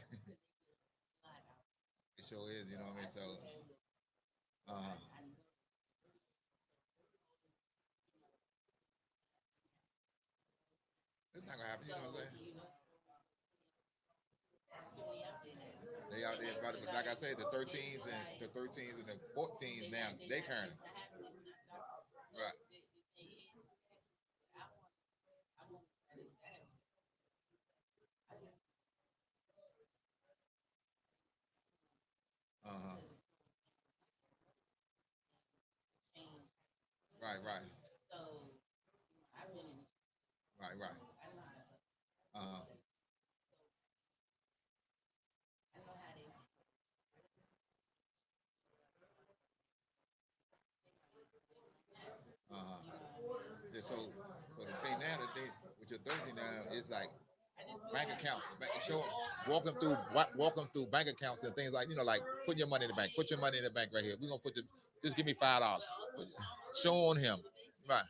S5: It sure is. You know what I mean? So. It's not gonna happen. You know what I'm saying? They out there, but like I said, the 13s and the 14s now they current. Right. Uh-huh. Right. Right. Uh-huh. Uh-huh. Yeah, so the thing now, with your 13 now, is like bank accounts. Walk them through bank accounts and things like like put your money in the bank. Put your money in the bank right here. We're gonna just give me $5. Show on him. Right.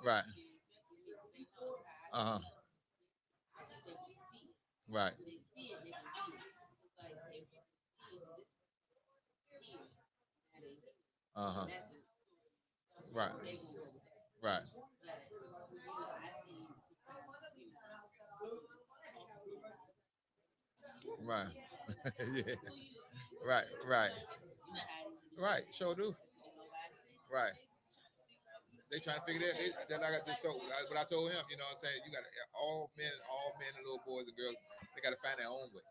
S5: Right. Uh-huh. Right. Uh-huh. Right. Right. Right. Yeah. Right. Sure do. Right. They trying to figure that. Like I just told, what I told him, you know what I'm saying? You got all men and little boys and girls, they got to find their own way.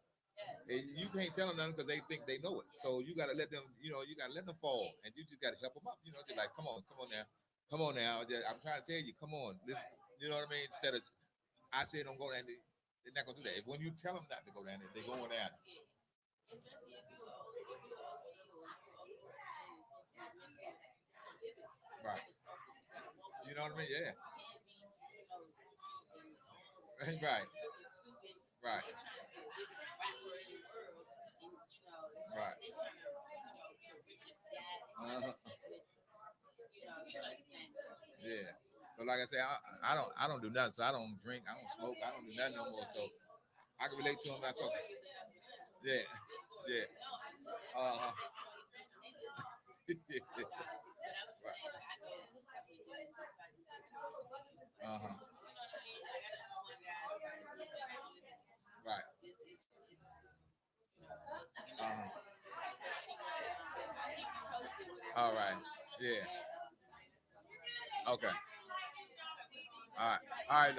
S5: And you can't tell them nothing because they think they know it. So you got to let them, you got to let them fall. And you just got to help them up. Just like, come on now. Come on now. I'm trying to tell you, come on. This, you know what I mean? Instead of, I say don't go down there. They're not going to do that. When you tell them not to go down there, they're going down. Right. You know what I mean? Yeah. Right. Right. Right. Uh-huh. Yeah. So like I say, I don't do nothing. So I don't drink. I don't smoke. I don't do nothing no more. So I can relate to him. I talk. Yeah. Yeah. Uh-huh. Yeah. Uh-huh. Right. Uh-huh. All right. Yeah. Okay. All right,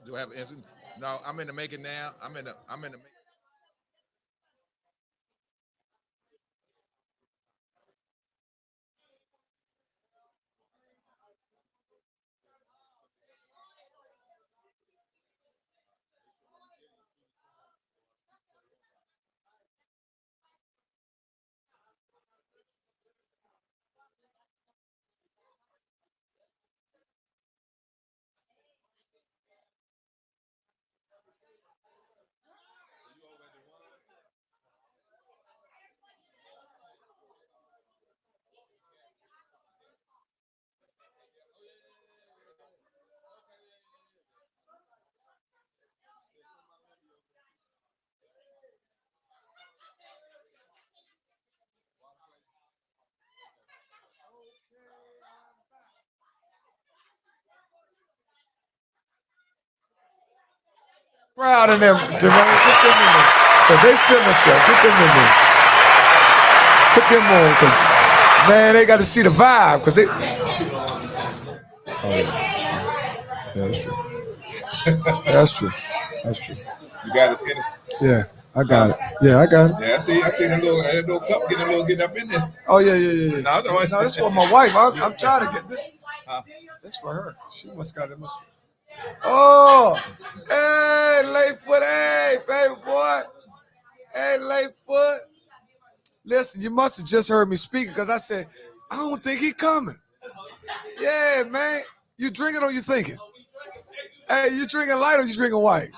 S5: Do I have an instant? No, I'm in the making now. I'm in the making.
S1: Proud of them, Jermaine. Get them in there. Because they feel themselves. Get them in there. Put them on, because, man, they got to see the vibe. Because they. Oh, yeah, that's true. That's true. That's true.
S5: You got it, Skinny?
S1: Yeah, I got it. Yeah, I got it.
S5: Yeah, I see that little cup getting up in there.
S1: Oh, yeah. No, this is for my wife. I'm trying to get this. This for her. She must got it. Oh, hey, Lightfoot, hey, baby boy. Hey, Lightfoot. Listen, you must have just heard me speaking because I said, I don't think he coming. Yeah, man. You drinking or you thinking? Hey, you drinking light or you drinking white?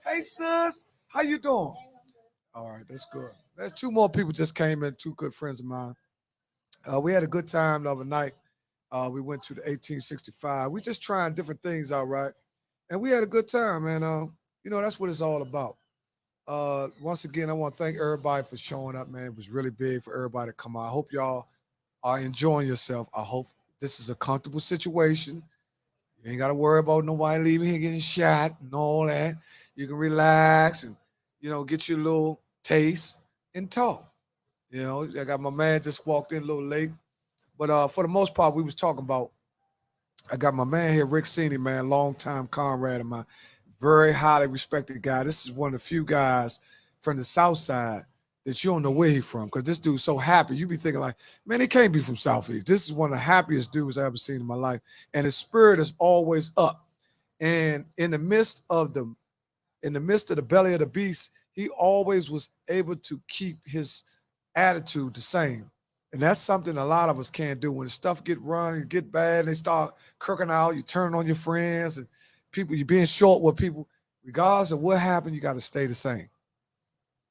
S1: Hey, sis, how you doing? All right, that's good. There's two more people just came in, two good friends of mine. We had a good time the other night. We went to the 1865. We just trying different things out, right? And we had a good time, man. That's what it's all about. Once again, I want to thank everybody for showing up, man. It was really big for everybody to come out. I hope y'all are enjoying yourself. I hope this is a comfortable situation. You ain't got to worry about nobody leaving here getting shot and all that. You can relax and, get your little taste and talk. I got my man just walked in a little late. But for the most part, we was talking about, I got my man here, Rick Seaney, man, longtime comrade of mine, very highly respected guy. This is one of the few guys from the South Side that you don't know where he from, because this dude's so happy. You be thinking like, man, he can't be from Southeast. This is one of the happiest dudes I ever seen in my life. And his spirit is always up. And in the midst of the belly of the beast, he always was able to keep his attitude the same. And that's something a lot of us can't do. When stuff get bad, and they start kirking out, you turn on your friends and people, you're being short with people. Regardless of what happened, you got to stay the same.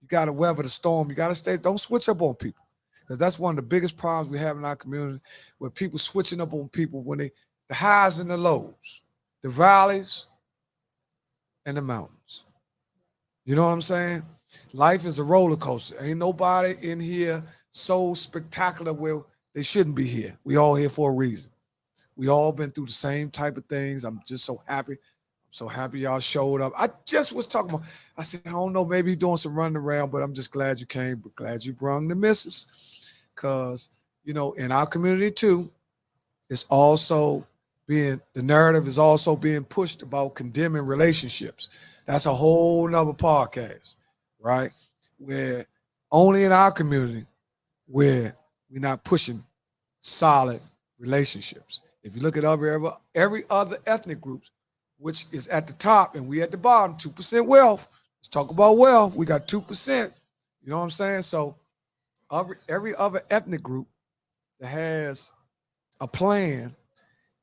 S1: You got to weather the storm. You got to don't switch up on people. Because that's one of the biggest problems we have in our community, where people switching up on people when the highs and the lows, the valleys and the mountains. You know what I'm saying? Life is a roller coaster. Ain't nobody in here so spectacular where they shouldn't be here. We all here for a reason. We all been through the same type of things. I'm just so happy. I'm so happy y'all showed up. I just was talking about, I said, I don't know, maybe he's doing some running around, but I'm just glad you came, but glad you brung the missus. Because, in our community too, it's also the narrative is also being pushed about condemning relationships. That's a whole nother podcast, right? Where only in our community, where we're not pushing solid relationships. If you look at every other ethnic groups, which is at the top and we at the bottom, 2% wealth. Let's talk about wealth. We got 2%. You know what I'm saying? So every other ethnic group that has a plan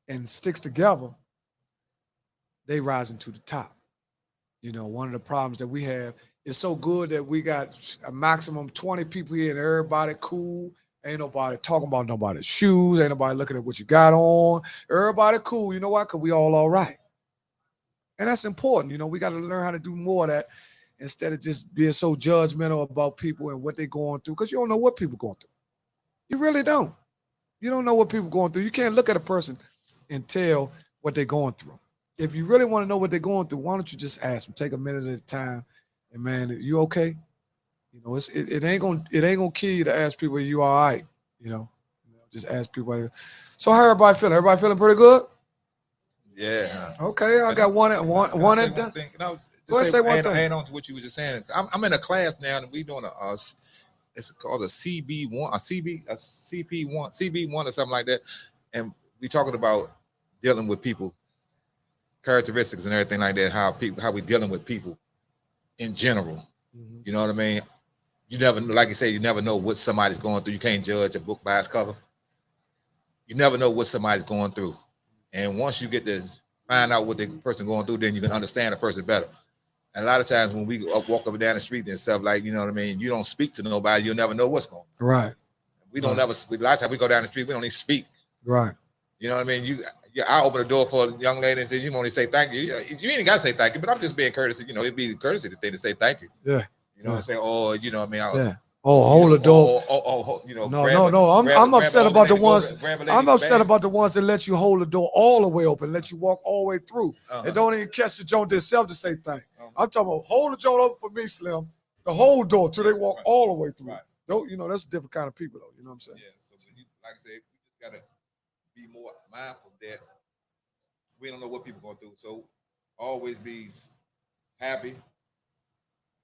S1: and sticks together, they rising to the top. One of the problems that we have is so good that we got a maximum 20 people here and everybody cool. Ain't nobody talking about nobody's shoes. Ain't nobody looking at what you got on. Everybody cool. You know why? Because we all right. And that's important. We got to learn how to do more of that instead of just being so judgmental about people and what they're going through, because you don't know what people going through. You really don't. You don't know what people going through. You can't look at a person and tell what they're going through. If you really want to know what they're going through, why don't you just ask them? Take a minute at a time. And man, you okay? It ain't gonna kill you to ask people, you all right? Just ask people. So how everybody feeling? Everybody feeling pretty good?
S5: Yeah.
S1: Okay, I got one at one at
S5: one thing.
S1: Go ahead, say one thing.
S5: Add on to what you were just saying. I'm in a class now, and we doing it's called a CB1, a CB1 or something like that, and we talking about dealing with people, characteristics and everything like that. How we dealing with people in general.
S1: Mm-hmm.
S5: You know what I mean? You never, like you say, you never know what somebody's going through. You can't judge a book by its cover. You never know what somebody's going through. And once you get to find out what the person going through, then you can understand the person better. And a lot of times when we walk up and down the street and stuff, like, you know what I mean, you don't speak to nobody, you'll never know what's going on.
S1: Right.
S5: We don't never speak. A lot of times we go down the street, we don't even speak.
S1: Right.
S5: You know what I mean? I open the door for a young lady and says, you only say thank you. You ain't got to say thank you, but I'm just being courteous. You know, it'd be the courtesy thing to say thank you.
S1: Yeah.
S5: You know what I'm saying? Or, you know what I mean?
S1: Yeah. Oh, hold the door.
S5: You know,
S1: No. I'm upset about the ones. I'm upset about the ones that let you hold the door all the way open, let you walk all the way through, and don't even catch the joint themselves to say thank. I'm talking about hold the joint open for me, Slim. The whole door till they walk all the way through. Right. Don't, you know, that's a different kind of people, though. You know what I'm saying?
S5: Yeah. So like I said, we just gotta be more mindful that we don't know what people going through. So always be happy.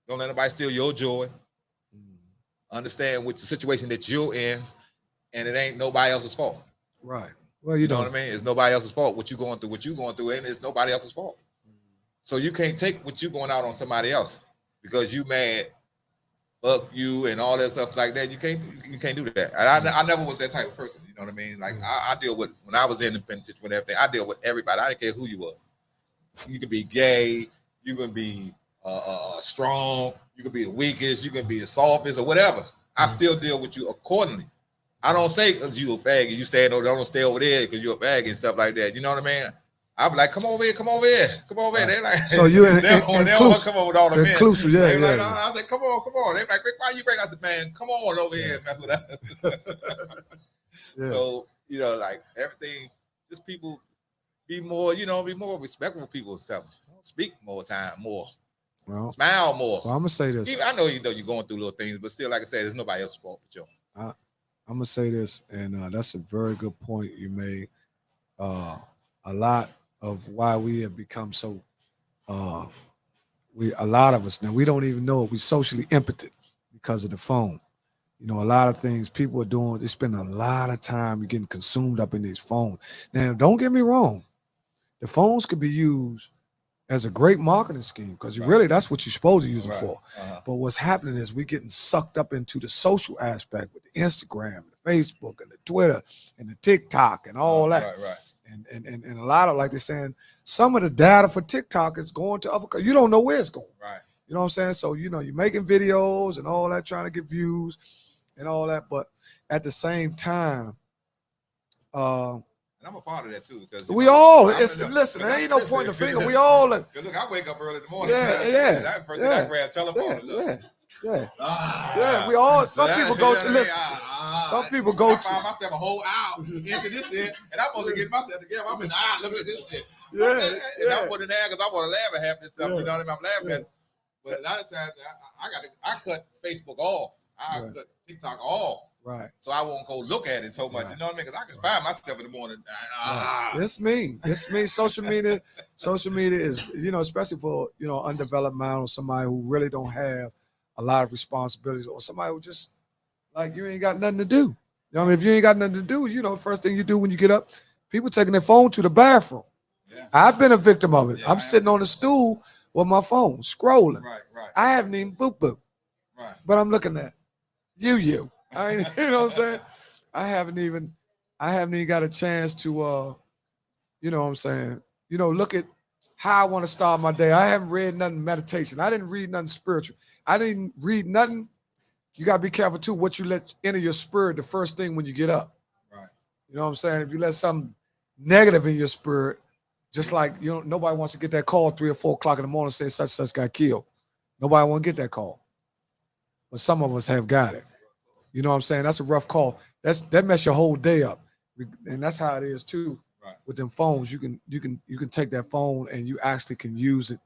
S5: Don't let anybody steal your joy. Understand what the situation that you're in, and it ain't nobody else's fault.
S1: Right. Well, you
S5: know what I mean? It's nobody else's fault. What you're going through, and it's nobody else's fault. So you can't take what you're going out on somebody else because you mad, fuck you, and all that stuff like that. You can't do that. And I never was that type of person. You know what I mean? Like I deal with, when I was in the penitentiary with everything, I deal with everybody. I didn't care who you were. You can be gay. You can be strong, you can be the weakest, you can be the softest, or whatever. I still deal with you accordingly. I don't say because you a faggot, you stay over there, don't stay over there because you're a faggot and stuff like that. You know what I mean? I'm like, come over here. They like,
S1: so you inclusive,
S5: come over with all the men.
S1: Inclusive, yeah.
S5: Like, no, I was like, come on. They like, why you bring us? Man, come on over here and mess with us. So, you know, like everything, just people be more respectful of people and stuff. Speak more. Well, smile more.
S1: Well, I'm gonna say this.
S5: I know you're going through little things, but still, like I said, there's nobody else's fault but you.
S1: I'm gonna say this, and that's a very good point you made. A lot of why we have become so, a lot of us now, we don't even know it. We're socially impotent because of the phone. You know, a lot of things people are doing, they spend a lot of time getting consumed up in these phones. Now, don't get me wrong. The phones could be used as a great marketing scheme because really that's what you're supposed to use them for. But what's happening is we're getting sucked up into the social aspect with the Instagram, and the Facebook, and the Twitter, and the TikTok, and all that.
S5: Right.
S1: And a lot of, like they're saying, some of the data for TikTok is going to other, you don't know where it's going.
S5: Right.
S1: You know what I'm saying? So, you know, you're making videos and all that, trying to get views and all that. But at the same time,
S5: and I'm a part of that too, because
S1: we all listen. There ain't no point in the finger. We all look.
S5: I wake up early in the morning.
S1: That
S5: first thing I grab telephone.
S1: Yeah. We all. Some people go to listen. Some people go to.
S5: I find myself a whole hour into this shit, and I'm supposed to get myself together. I'm in look at this shit. And I put it there because I want to laugh at half this stuff. You know what I mean? I'm laughing at it. But a lot of times I cut Facebook off. I cut TikTok off.
S1: Right.
S5: So I won't go look at it so much. You know what I mean? Because I can find myself in the morning.
S1: It's me. Social media is, you know, especially for, you know, undeveloped mind or somebody who really don't have a lot of responsibilities, or somebody who just like, you ain't got nothing to do. You know what I mean? If you ain't got nothing to do, you know, first thing you do when you get up, people taking their phone to the bathroom. Yeah. I've been a victim of it. Yeah, I'm sitting on the stool with my phone, scrolling.
S5: Right.
S1: I haven't even boo. Right. But I'm looking at you. I ain't, you know what I'm saying? I haven't even got a chance to, you know what I'm saying? You know, look at how I want to start my day. I haven't read nothing meditation. I didn't read nothing spiritual. I didn't read nothing. You got to be careful too what you let enter your spirit the first thing when you get up. Right. You know what I'm saying? If you let something negative in your spirit, just like, you know, nobody wants to get that call 3 or 4 o'clock in the morning saying such got killed. Nobody want to get that call. But some of us have got it. You know what I'm saying? That's a rough call. That mess your whole day up. And that's how it is too. Right. With them phones. You can take that phone and you actually can use it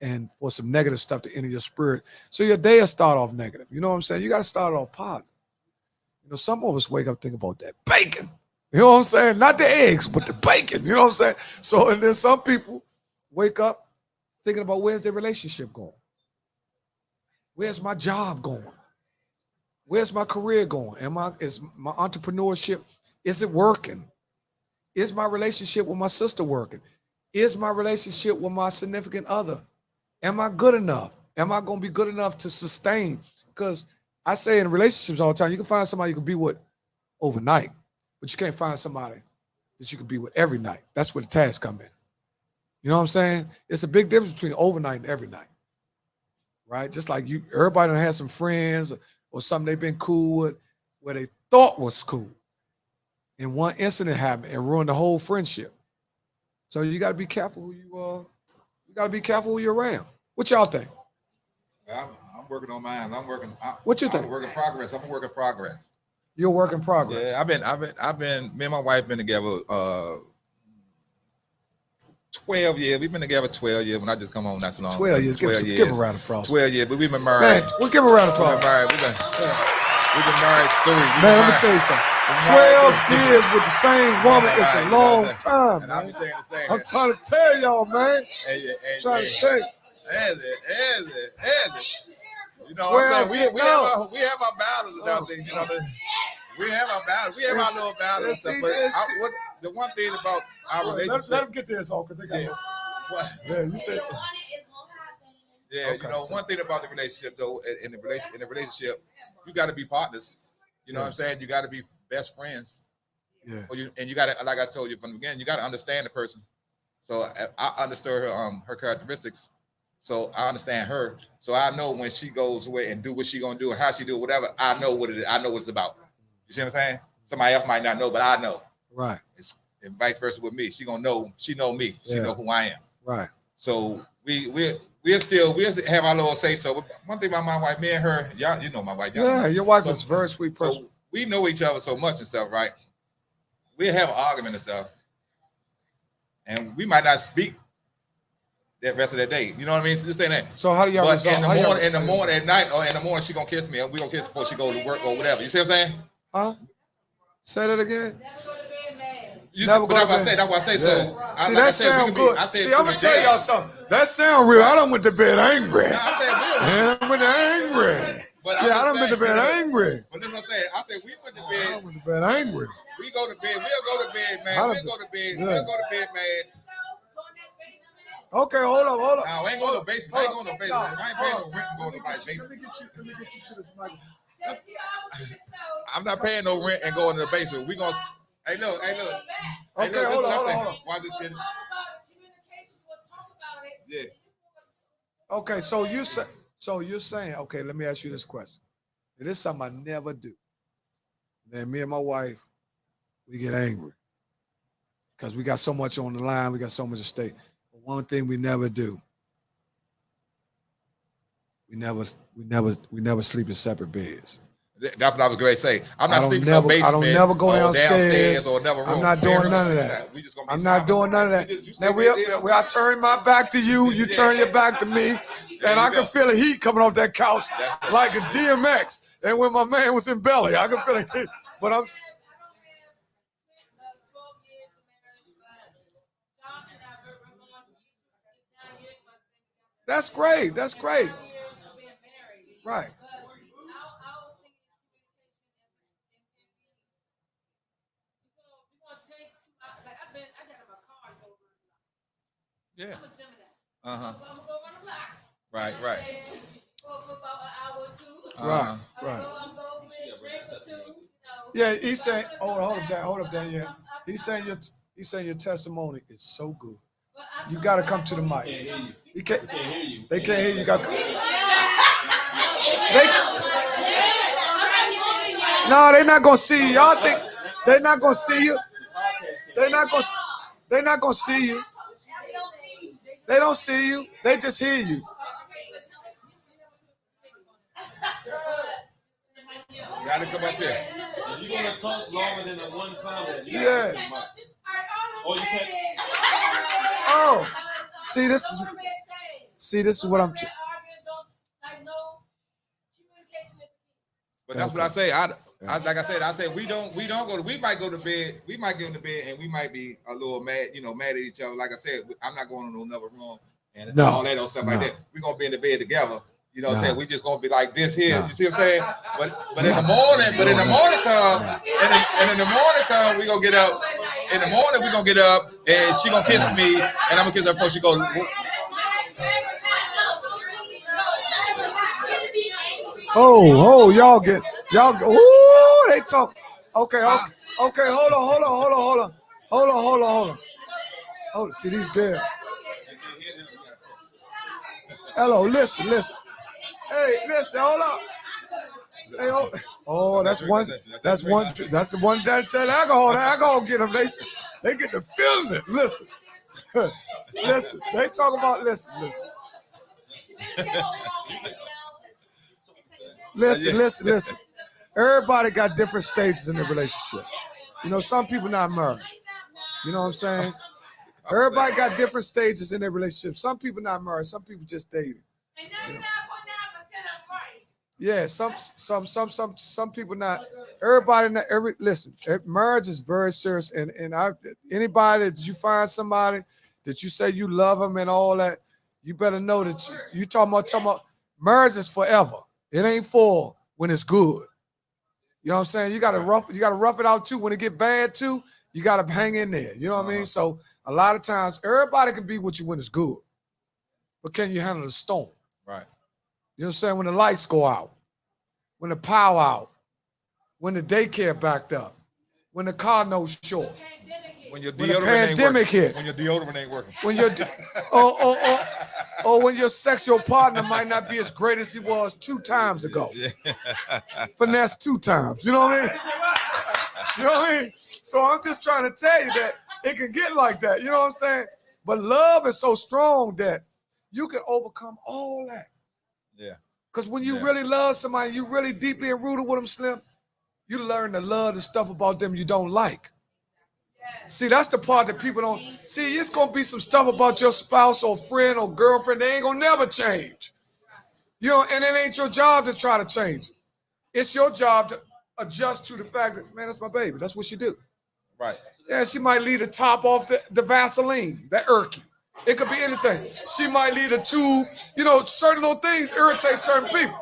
S1: and for some negative stuff to enter your spirit. So your day will start off negative. You know what I'm saying? You got to start off positive. You know, some of us wake up thinking about that bacon. You know what I'm saying? Not the eggs, but the bacon. You know what I'm saying? So, and then some people wake up thinking about where's their relationship going? Where's my job going? Where's my career going? Is my entrepreneurship, is it working? Is my relationship with my sister working? Is my relationship with my significant other? Am I good enough? Am I going to be good enough to sustain? Because I say in relationships all the time, you can find somebody you can be with overnight, but you can't find somebody that you can be with every night. That's where the tasks come in. You know what I'm saying? It's a big difference between overnight and every night, right? Just like everybody done had some friends or something they've been cool with where they thought was cool. And one incident happened and ruined the whole friendship. So you got to be careful who you got to be careful who you're around. What y'all think?
S5: I'm working on mine.
S1: What you think?
S5: I'm a work in progress. I'm a work in progress.
S1: You're a work in progress.
S5: Yeah, I've been. Me and my wife been together 12 years. We've been together 12 years. When I just come home, that's long.
S1: 12 years. Give a round of applause.
S5: 12 years, but we've been married.
S1: Man, we'll give a round of applause.
S5: We've been married 3.
S1: Man, let me tell you something. 12 years with the same woman is a long time.
S5: And I'll be saying the same.
S1: I'm trying to tell y'all, man. I'm trying to tell you.
S5: You know what I'm saying? We have our battles and everything. You know, we have our battles. We have our little battles and stuff. But the one thing about our relationship.
S1: Let them get this off because they got Yeah, you said.
S5: Yeah, okay, you know, one thing about the relationship though, in the relationship, you got to be partners. You know what I'm saying? You got to be best friends.
S1: Yeah.
S5: And you got to, like I told you from the beginning, you got to understand the person. So I understood her characteristics. So I understand her. So I know when she goes away and do what she gonna do and how she do it, whatever. I know what it is. I know what it's about. You see what I'm saying? Somebody else might not know, but I know.
S1: Right.
S5: And vice versa with me. She gonna know. She know me. She know who I am.
S1: Right.
S5: So we still have our little say so. But one thing about my wife, me and her, y'all, you know my wife.
S1: Yeah, your wife is very sweet person.
S5: So we know each other so much and stuff, right? We have an argument and stuff, and we might not speak that rest of that day. You know what I mean? So just saying that.
S1: So how do y'all resolve?
S5: In the morning, at night, or in the morning, she gonna kiss me, and we gonna kiss before she go to work or whatever. You see what I'm saying?
S1: Huh? Say that again.
S5: That's what I say. So
S1: see, that sound good. See, I'm gonna tell y'all something. That sound real. I done went to bed angry.
S5: No, I'm saying real.
S1: Man, I went angry.
S5: But
S1: I done went to bed angry.
S5: But that's what I'm saying. I said we went to bed.
S1: I went to bed angry.
S5: We go to bed. We'll go to bed, man. We'll go to bed. Yeah. We'll go to bed, man.
S1: Okay, hold up.
S5: No, I ain't going to the basement. I ain't going to the basement. I ain't paying no rent and going to my basement.
S1: Let me get you to this mic.
S5: I'm not paying no rent and going to the basement. We gonna. Hey, look.
S1: Okay, hold on.
S5: Why is this shit? Yeah.
S1: Okay, so you're saying, okay, let me ask you this question. This is something I never do. Then me and my wife, we get angry because we got so much on the line. We got so much at stake. But one thing we never do, we never sleep in separate beds.
S5: That's what I was going to say. I'm not sleeping in the basement.
S1: I don't never go downstairs
S5: or never room.
S1: I'm not doing none of that. I'm not doing none of that. Now I turn my back to you, you turn your back to me, and I can feel the heat coming off that couch like a DMX. And when my man was in belly, I can feel the heat. But I'm. That's great. That's great. Right.
S5: Yeah. Right.
S1: Yeah, he's saying, hold up, Dan. Yeah, he's saying your testimony is so good. You got to come to the mic. They can't hear you. They can't hear you. No, they're not gonna see you. Y'all think they're not gonna see you? They're not gonna see you. They don't see you. They just hear you.
S5: You gotta come up here.
S4: If you're gonna talk longer than a one comment,
S1: yeah.
S4: Or you can't.
S1: Oh, see, this is what I'm.
S5: But that's what I say.
S1: Yeah.
S5: Like I said, we don't go to. We might go to bed. We might get into bed, and we might be a little mad, mad at each other. Like I said, I'm not going to another room and all that stuff like that. We're gonna be in the bed together. You know what I'm saying? We just gonna be like this here. You see what I'm saying? But in the morning, come, and in the morning come, we gonna get up. In the morning, we gonna get up, and she gonna kiss me, and I'm gonna kiss her before she goes.
S1: Y'all ooh, they talk. Okay, hold on. See these girls. Hello, listen. Hey, listen, hold up. Hey, that's the one that's that alcohol. That alcohol get them. They get the feeling it. Listen. Listen. They talk about listen. Listen. Everybody got different stages in their relationship. Some people not married. You know what I'm saying? Everybody got different stages in their relationship. Some people not married. Some people just dating. Yeah, some people not. Everybody not. Listen, marriage is very serious. And anybody that you find somebody that you say you love them and all that, you better know that you talking about marriage is forever. It ain't for when it's good. You know what I'm saying? You gotta rough it out too. When it get bad too, you gotta hang in there. You know what I mean? So a lot of times everybody can be with you when it's good. But can you handle the storm?
S5: Right.
S1: You know what I'm saying? When the lights go out, when the power out, when the daycare backed up, when the car note's short,
S5: when your
S1: pandemic hit,
S5: when your deodorant ain't working,
S1: when your or when your sexual partner might not be as great as he was 2 times ago. Finesse 2 times. You know what I mean? You know what I mean? So I'm just trying to tell you that it can get like that. You know what I'm saying? But love is so strong that you can overcome all that.
S5: Yeah.
S1: Because when you really love somebody, you really deeply rooted with them, Slim, you learn to love the stuff about them you don't like. See, that's the part that people don't see. It's gonna be some stuff about your spouse or friend or girlfriend. They ain't gonna never change. And it ain't your job to try to change it. It's your job to adjust to the fact that, man, that's my baby. That's what she do.
S5: Right.
S1: Yeah, she might leave the top off the Vaseline, that Erky. It could be anything. She might leave the tube. Certain little things irritate certain people.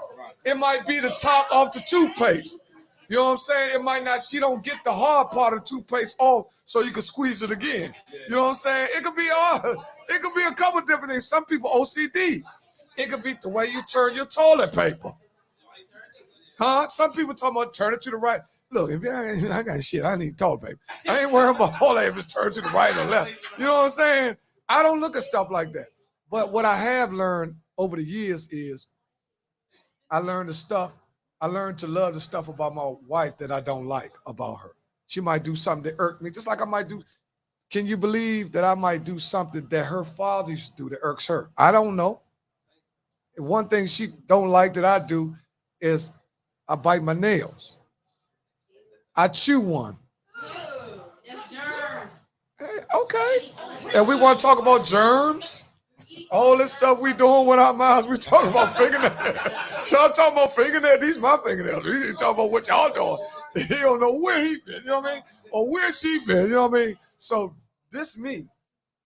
S1: It might be the top off the toothpaste. You know what I'm saying? It might not. She don't get the hard part of the toothpaste off, so you can squeeze it again. You know what I'm saying? It could be It could be a couple different things. Some people OCD. It could be the way you turn your toilet paper. Some people talking about turn it to the right. Look, if I got shit, I need toilet paper. I ain't worried about all that if it's turned to the right or left. You know what I'm saying? I don't look at stuff like that. But what I have learned over the years is I learned to love the stuff about my wife that I don't like about her. She might do something that irks me, just like I might do. Can you believe that I might do something that her father used to do that irks her? I don't know. One thing she don't like that I do is I bite my nails. I chew one.
S6: That's germs.
S1: Hey, okay. And we want to talk about germs? All this stuff we doing with our mouths, we talking about fingernails. Y'all talking about fingernails? These my fingernails. We ain't talking about what y'all doing. He don't know where he been, you know what I mean? Or where she been, you know what I mean? So this me,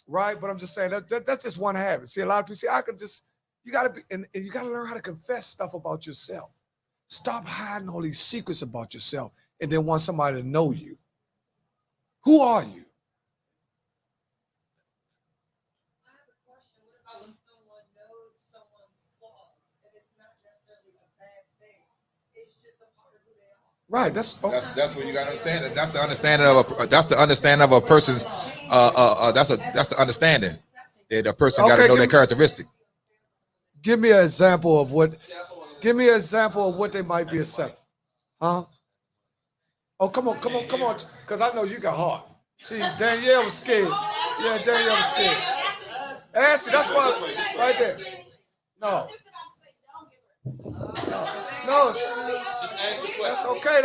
S1: right? But I'm just saying that's just one habit. See, a lot of people say, you gotta be, and you gotta learn how to confess stuff about yourself. Stop hiding all these secrets about yourself and then want somebody to know you. Who are you? Right, that's
S5: what you gotta understand. That's the understanding of a person's. That's the understanding that a person got to know their characteristic.
S1: Give me an example of what. Give me an example of what they might be accepting. Huh? Oh, come on, because I know you got heart. See, Danielle was scared. Yeah, Danielle was scared. Ashley, that's why, right there. No, that's okay.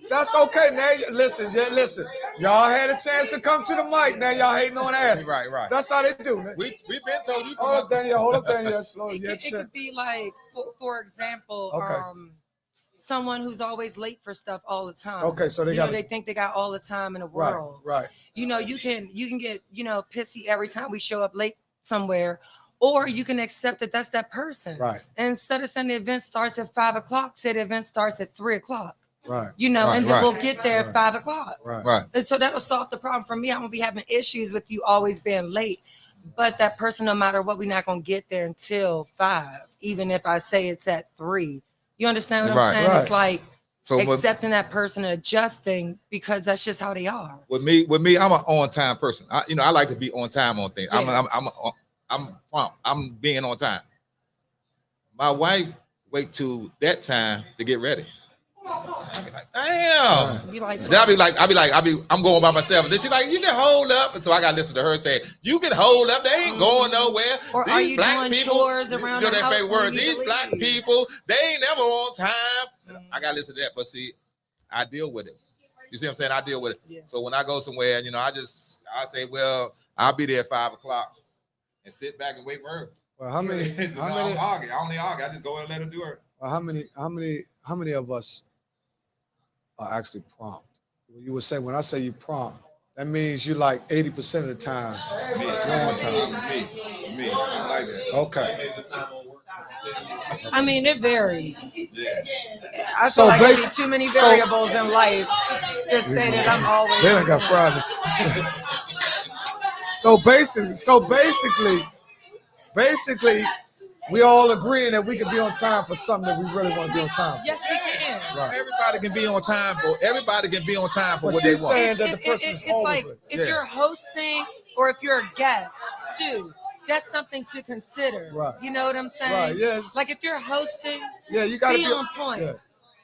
S1: That's okay. Now, listen. Y'all had a chance to come to the mic. Now y'all hating on Ashley.
S5: Right.
S1: That's how they do, man.
S5: We've been told you.
S1: Hold up, Danielle. Slow.
S7: It could be like, for example,
S1: okay.
S7: someone who's always late for stuff all the time.
S1: Okay, so they
S7: think they got all the time in the
S1: right,
S7: world.
S1: right.
S7: You can get, pissy every time we show up late somewhere, or you can accept that that's that person.
S1: Right.
S7: And instead of saying the event starts at 5 o'clock, say the event starts at 3 o'clock.
S1: Right.
S7: And then we'll get there at 5 o'clock.
S1: Right.
S7: And so that'll solve the problem for me. I'm gonna be having issues with you always being late. But that person, no matter what, we're not gonna get there until 5, even if I say it's at 3. You understand what I'm saying?
S1: Right.
S7: It's like accepting that person and adjusting because that's just how they are.
S5: With me, I'm an on-time person. I like to be on time on things.
S7: Yeah.
S5: I'm prompt. I'm being on time. My wife wait till that time to get ready. I be like, damn. I'm going by myself. And then she's like, you can hold up. And so I got to listen to her say, you can hold up. They ain't going nowhere.
S7: Or
S5: these
S7: are you
S5: black
S7: doing
S5: people,
S7: chores around the house?
S5: These black people, they ain't never on time. I got to listen to that. But see, I deal with it. You see what I'm saying? I deal with it.
S7: Yeah.
S5: So when I go somewhere, I say, well, I'll be there at 5 o'clock and sit back and wait for her.
S1: Well, how many?
S5: I only argue. I just go and let her do her.
S1: Well, how many of us are actually prompt? You would say, when I say you prompt, that means you like 80% of the time.
S5: Me.
S1: On time.
S5: Me. I like that.
S1: Okay.
S7: I mean, it varies.
S5: Yeah.
S7: I feel like there's too many variables in life to say that I'm always.
S1: They done got Friday. So basically, we all agreeing that we can be on time for something that we really want to be on time for.
S7: Yes, we can.
S1: Right.
S5: Everybody can be on time for
S1: But
S5: what they
S1: she's
S5: want.
S1: saying that the person is
S7: It's
S1: always
S7: like
S1: late.
S7: if you're hosting or if you're a guest too, that's something to consider.
S1: Right.
S7: You know what I'm saying?
S1: Right. Yes.
S7: Like if you're hosting,
S1: You got to
S7: be on point.
S1: Yeah.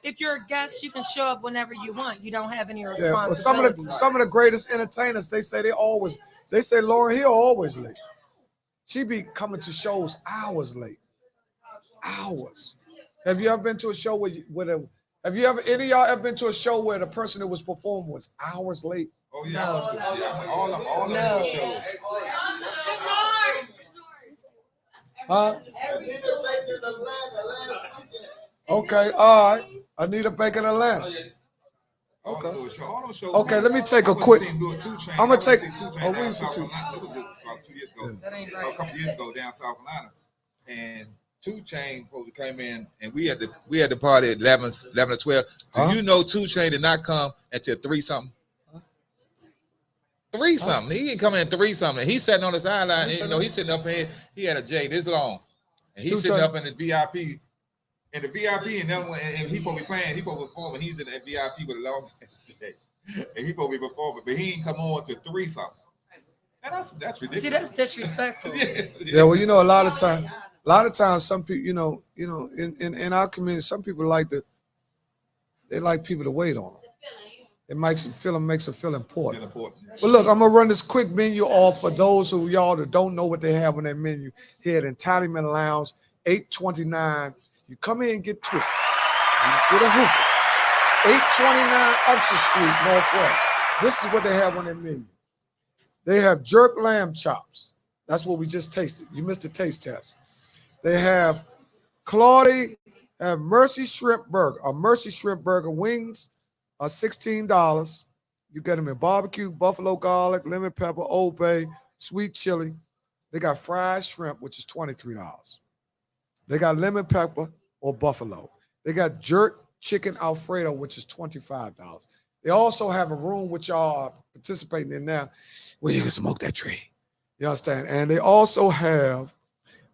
S7: If you're a guest, you can show up whenever you want. You don't have any
S1: Yeah.
S7: responsibilities.
S1: Well, some of the greatest entertainers, they say Lauryn Hill always late. She be coming to shows hours late. Hours. Have you ever been to a show any of y'all ever been to a show where the person that was performing was hours late?
S5: Oh yeah.
S7: No.
S5: All of those shows.
S1: Huh? Okay, all right. Anita Baker, Atlanta. Okay.
S5: All those shows.
S1: Okay, let me take a quick. I'm gonna take.
S5: Oh,
S1: we used to.
S5: It was about 2 years ago.
S7: That ain't
S5: A
S7: right.
S5: couple years ago down South Carolina, and 2 Chainz supposed to came in, and we had the party at 11 or 12. Do you know 2 Chainz did not come until 3 something? 3 something. He didn't come in 3 something. He's sitting on the sideline. He's sitting up here. He had a J this long, and he's sitting up in the VIP. And the VIP, and he supposed to be playing. He supposed to be performing. He's in the VIP with a long ass J, and he supposed to be performing, but he ain't come on to 3 something. And that's ridiculous.
S7: See, that's disrespectful.
S1: Yeah, well, a lot of times, some people, in our community, some people like people to wait on them. It makes them feel important. But look, I'm gonna run this quick menu off for those of y'all that don't know what they have on that menu here at Entitlement Lounge, 829. You come in and get twisted. You get a hookah. 829 Upshur Street, Northwest. This is what they have on their menu. They have jerk lamb chops. That's what we just tasted. You missed the taste test. They have Mercy Shrimp Burger. A Mercy Shrimp Burger wings are $16. You get them in barbecue, buffalo garlic, lemon pepper, Old Bay, sweet chili. They got fried shrimp, which is $23. They got lemon pepper or buffalo. They got jerk chicken Alfredo, which is $25. They also have a room which y'all are participating in now where you can smoke that tree. You understand? And they also have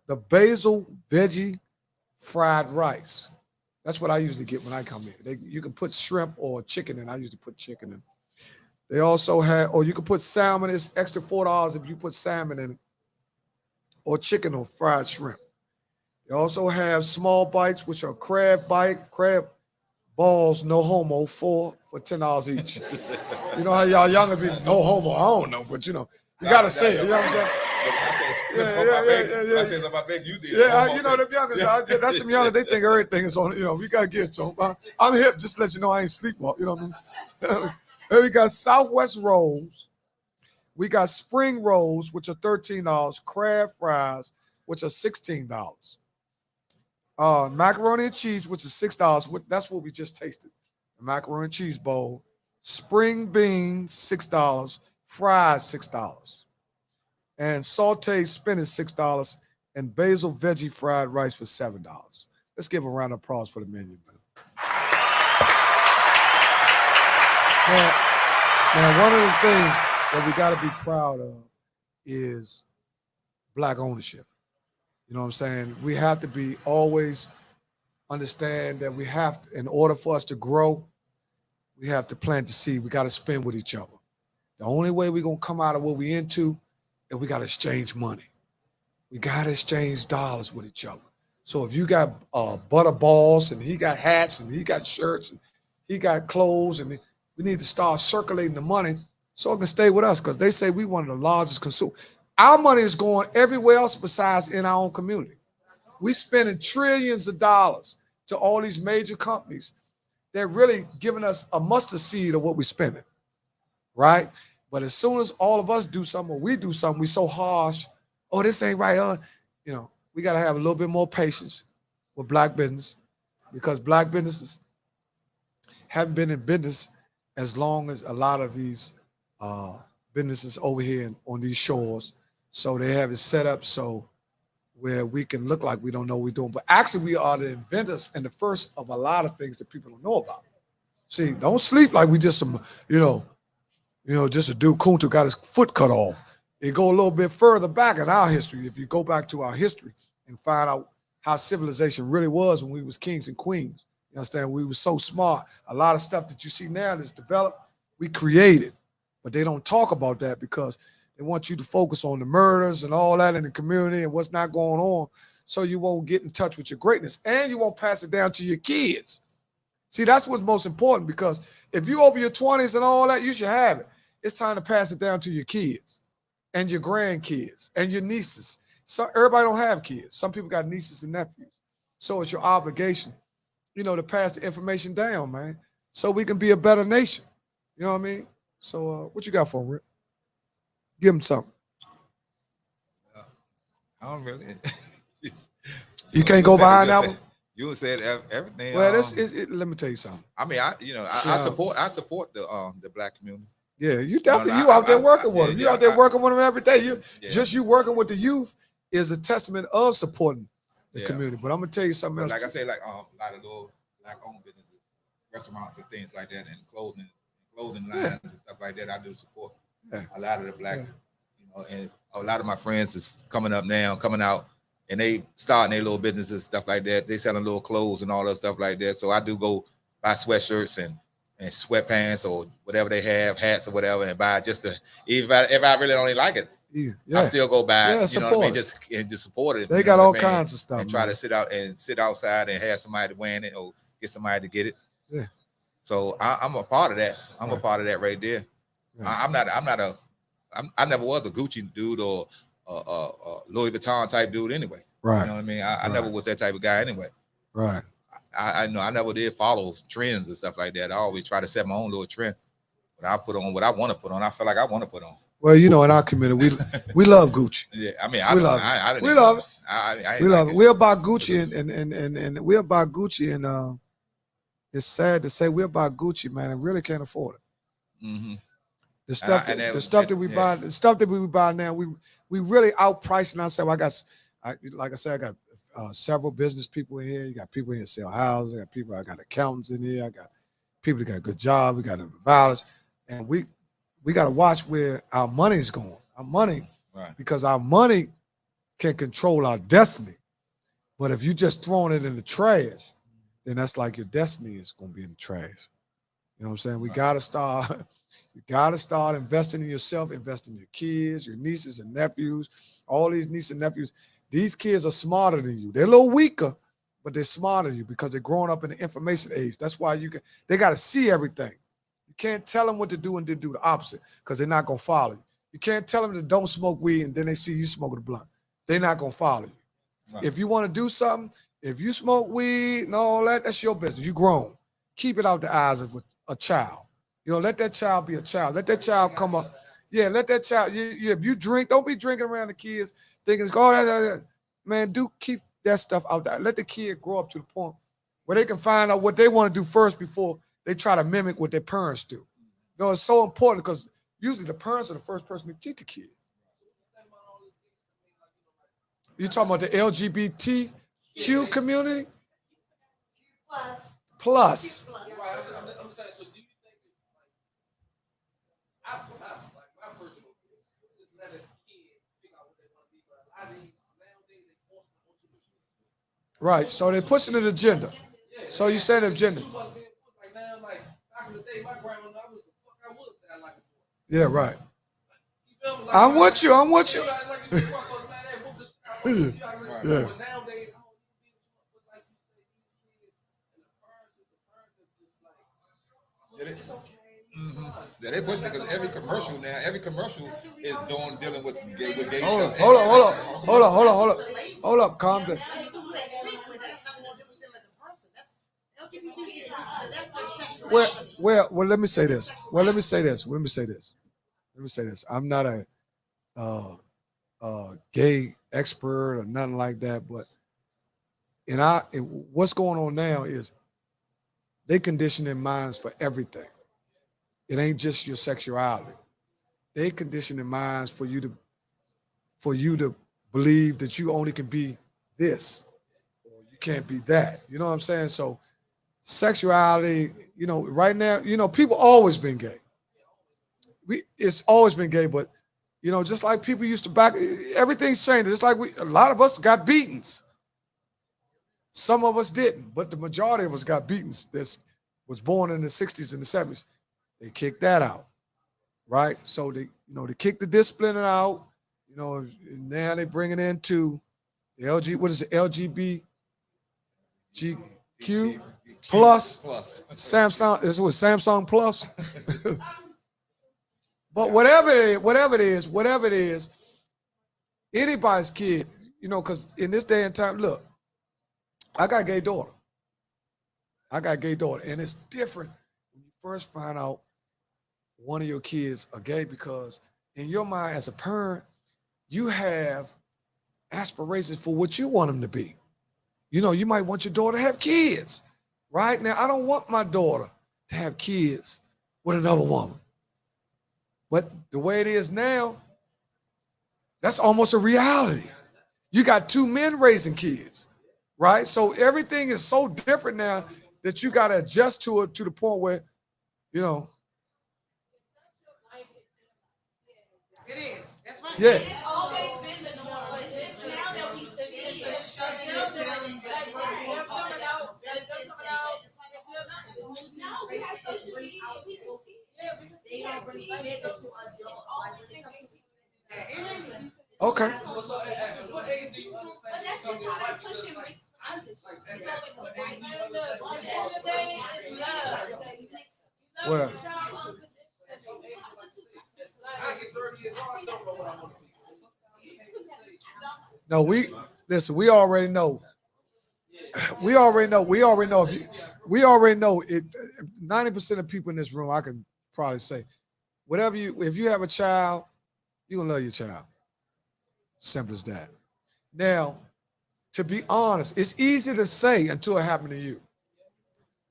S1: the basil veggie fried rice. That's what I usually get when I come in. You can put shrimp or chicken in. I usually put chicken in. They also have, or you can put salmon. It's extra $4 if you put salmon in it, or chicken or fried shrimp. They also have small bites, which are crab balls, no homo, for $10 each. You know how y'all younger be no homo? I don't know, but you gotta say it. You know what I'm saying? Yeah. Them youngers, that's some youngers. They think everything is on. We gotta get to them. I'm hip. Just to let you know, I ain't sleepwalk. You know what I mean? And we got Southwest rolls. We got spring rolls, which are $13. Crab fries, which are $16. Macaroni and cheese, which is $6. That's what we just tasted. The macaroni and cheese bowl. Spring beans, $6. Fries, $6. And sauteed spinach, $6. And basil veggie fried rice for $7. Let's give a round of applause for the menu, man. Now, one of the things that we got to be proud of is Black ownership. You know what I'm saying? We have to be always understand that we have to, in order for us to grow, we have to plant the seed. We got to spend with each other. The only way we're going to come out of what we into is we got to exchange money. We got to exchange dollars with each other. So if you got butter balls and he got hats and he got shirts and he got clothes, and we need to start circulating the money so it can stay with us, because they say we one of the largest consumers. Our money is going everywhere else besides in our own community. We spending trillions of dollars to all these major companies. They're really giving us a mustard seed of what we're spending, right? But as soon as all of us do something or we do something, we so harsh. Oh, this ain't right. You know, we got to have a little bit more patience with Black business, because Black businesses haven't been in business as long as a lot of these businesses over here on these shores. So they have it set up so where we can look like we don't know what we're doing. But actually, we are the inventors and the first of a lot of things that people don't know about. See, don't sleep like we just some, just a dude Kuntu got his foot cut off. It go a little bit further back in our history. If you go back to our history and find out how civilization really was when we was kings and queens, you understand? We were so smart. A lot of stuff that you see now that's developed, we created, but they don't talk about that because they want you to focus on the murders and all that in the community and what's not going on, so you won't get in touch with your greatness and you won't pass it down to your kids. See, that's what's most important, because if you over your 20s and all that, you should have it. It's time to pass it down to your kids and your grandkids and your nieces. So everybody don't have kids. Some people got nieces and nephews. So it's your obligation, to pass the information down, man, so we can be a better nation. You know what I mean? So what you got for him, Rick? Give him something.
S5: I don't really.
S1: You can't go behind that one?
S5: You said everything.
S1: Well, let me tell you something.
S5: I mean, I support the Black community.
S1: Yeah, you definitely you out there working with them. You out there working with them every day. Just you working with the youth is a testament of supporting the community. But I'm gonna tell you something else.
S5: Like I said, like a lot of little Black-owned businesses, restaurants and things like that, and clothing lines and stuff like that. I do support a lot of the Blacks, and a lot of my friends is coming out, and they starting their little businesses and stuff like that. They selling little clothes and all that stuff like that. So I do go buy sweatshirts and sweatpants or whatever they have, hats or whatever, and buy just to, if I really don't like it, I still go buy. You know what I mean? Just support it.
S1: They got all kinds of stuff.
S5: And try to sit outside and have somebody wearing it or get somebody to get it.
S1: Yeah.
S5: So I'm a part of that. I'm a part of that right there. I never was a Gucci dude or a Louis Vuitton type dude anyway.
S1: Right.
S5: You know what I mean? I never was that type of guy anyway.
S1: Right.
S5: I know I never did follow trends and stuff like that. I always try to set my own little trend. But I put on what I want to put on. I feel like I want to put on.
S1: Well, in our community, we love Gucci.
S5: Yeah, I mean,
S1: we love it. We love it. We're about Gucci and we're about Gucci, and it's sad to say we're about Gucci, man, and really can't afford it.
S5: Mm-hmm.
S1: The stuff that we buy now, we really outpricing ourselves. Like I said, I got several business people in here. You got people in here that sell houses. I got accountants in here. I got people that got a good job. We got violence, and we got to watch where our money's going. Our money, because our money can control our destiny. But if you just throwing it in the trash, then that's like your destiny is going to be in the trash. You know what I'm saying? We got to start. You got to start investing in yourself, investing in your kids, your nieces and nephews, all these nieces and nephews. These kids are smarter than you. They're a little weaker, but they're smarter than you because they're growing up in the information age. That's why they got to see everything. You can't tell them what to do and then do the opposite because they're not going to follow you. You can't tell them to don't smoke weed and then they see you smoking the blunt. They're not going to follow you. Right. If you want to do something, if you smoke weed and all that, that's your business. You grown. Keep it out the eyes of a child. Let that child be a child. Let that child come up. Yeah, let that child. If you drink, don't be drinking around the kids thinking, man, keep that stuff out there. Let the kid grow up to the point where they can find out what they want to do first before they try to mimic what their parents do. You know, it's so important because usually the parents are the first person to teach the kid. You talking about the LGBTQ community? Plus.
S4: I'm saying, so do you think it's like, my personal opinion, just let a kid figure out what they want to be, but a lot of these nowadays they force them onto the street.
S1: Right, so they're pushing an agenda. So you said agenda.
S4: Like now, like back in the day, my grandma, I was the fuck I would say I like it.
S1: Yeah, right.
S4: You feel me? Like,
S1: I'm with you. I'm with you.
S4: Yeah. But nowadays, like you say, these kids and the parents is the parents that just like, it's okay.
S5: Mm-hmm. Yeah, they pushing it because every commercial is dealing with gay.
S1: Hold up, calm down. Well, let me say this. I'm not a gay expert or nothing like that, but what's going on now is they condition their minds for everything. It ain't just your sexuality. They condition their minds for you to believe that you only can be this or you can't be that. You know what I'm saying? So sexuality, right now, people always been gay. It's always been gay, but just like people used to everything's changed. It's like a lot of us got beatings. Some of us didn't, but the majority of us got beatings. That was born in the 60s and the 70s. They kicked that out, right? So they kicked the discipline out. Now they bring it into the LGBTQ plus Samsung. This was Samsung Plus. But whatever it is, anybody's kid, because in this day and time, look, I got a gay daughter, and it's different when you first find out one of your kids are gay, because in your mind as a parent, you have aspirations for what you want them to be. You might want your daughter to have kids, right? Now, I don't want my daughter to have kids with another woman. But the way it is now, that's almost a reality. You got two men raising kids, right? So everything is so different now that you got to adjust to it to the point where,
S6: It is. That's right.
S1: Yeah.
S6: It's always been the norm. But it's just now that we see it. No, we have social media. People see it. They don't bring it to adults.
S1: Okay.
S4: So at what age do you understand?
S6: But that's just how they push him.
S1: Well,
S4: I get 30 years old, I still know what I want to be.
S1: no, we already know. We already know it. 90% of people in this room, I can probably say, if you have a child, you're gonna love your child. Simple as that. Now, to be honest, it's easy to say until it happened to you.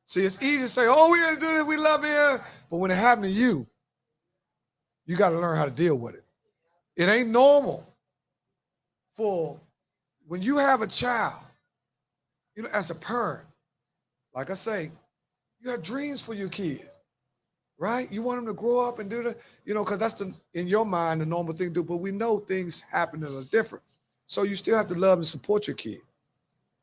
S1: See, it's easy to say, oh, we're gonna do this, we love it. But when it happened to you, you got to learn how to deal with it. It ain't normal for when you have a child, as a parent, like I say, you have dreams for your kids, right? You want them to grow up and do the, because that's in your mind, the normal thing to do, but we know things happen that are different. So you still have to love and support your kid,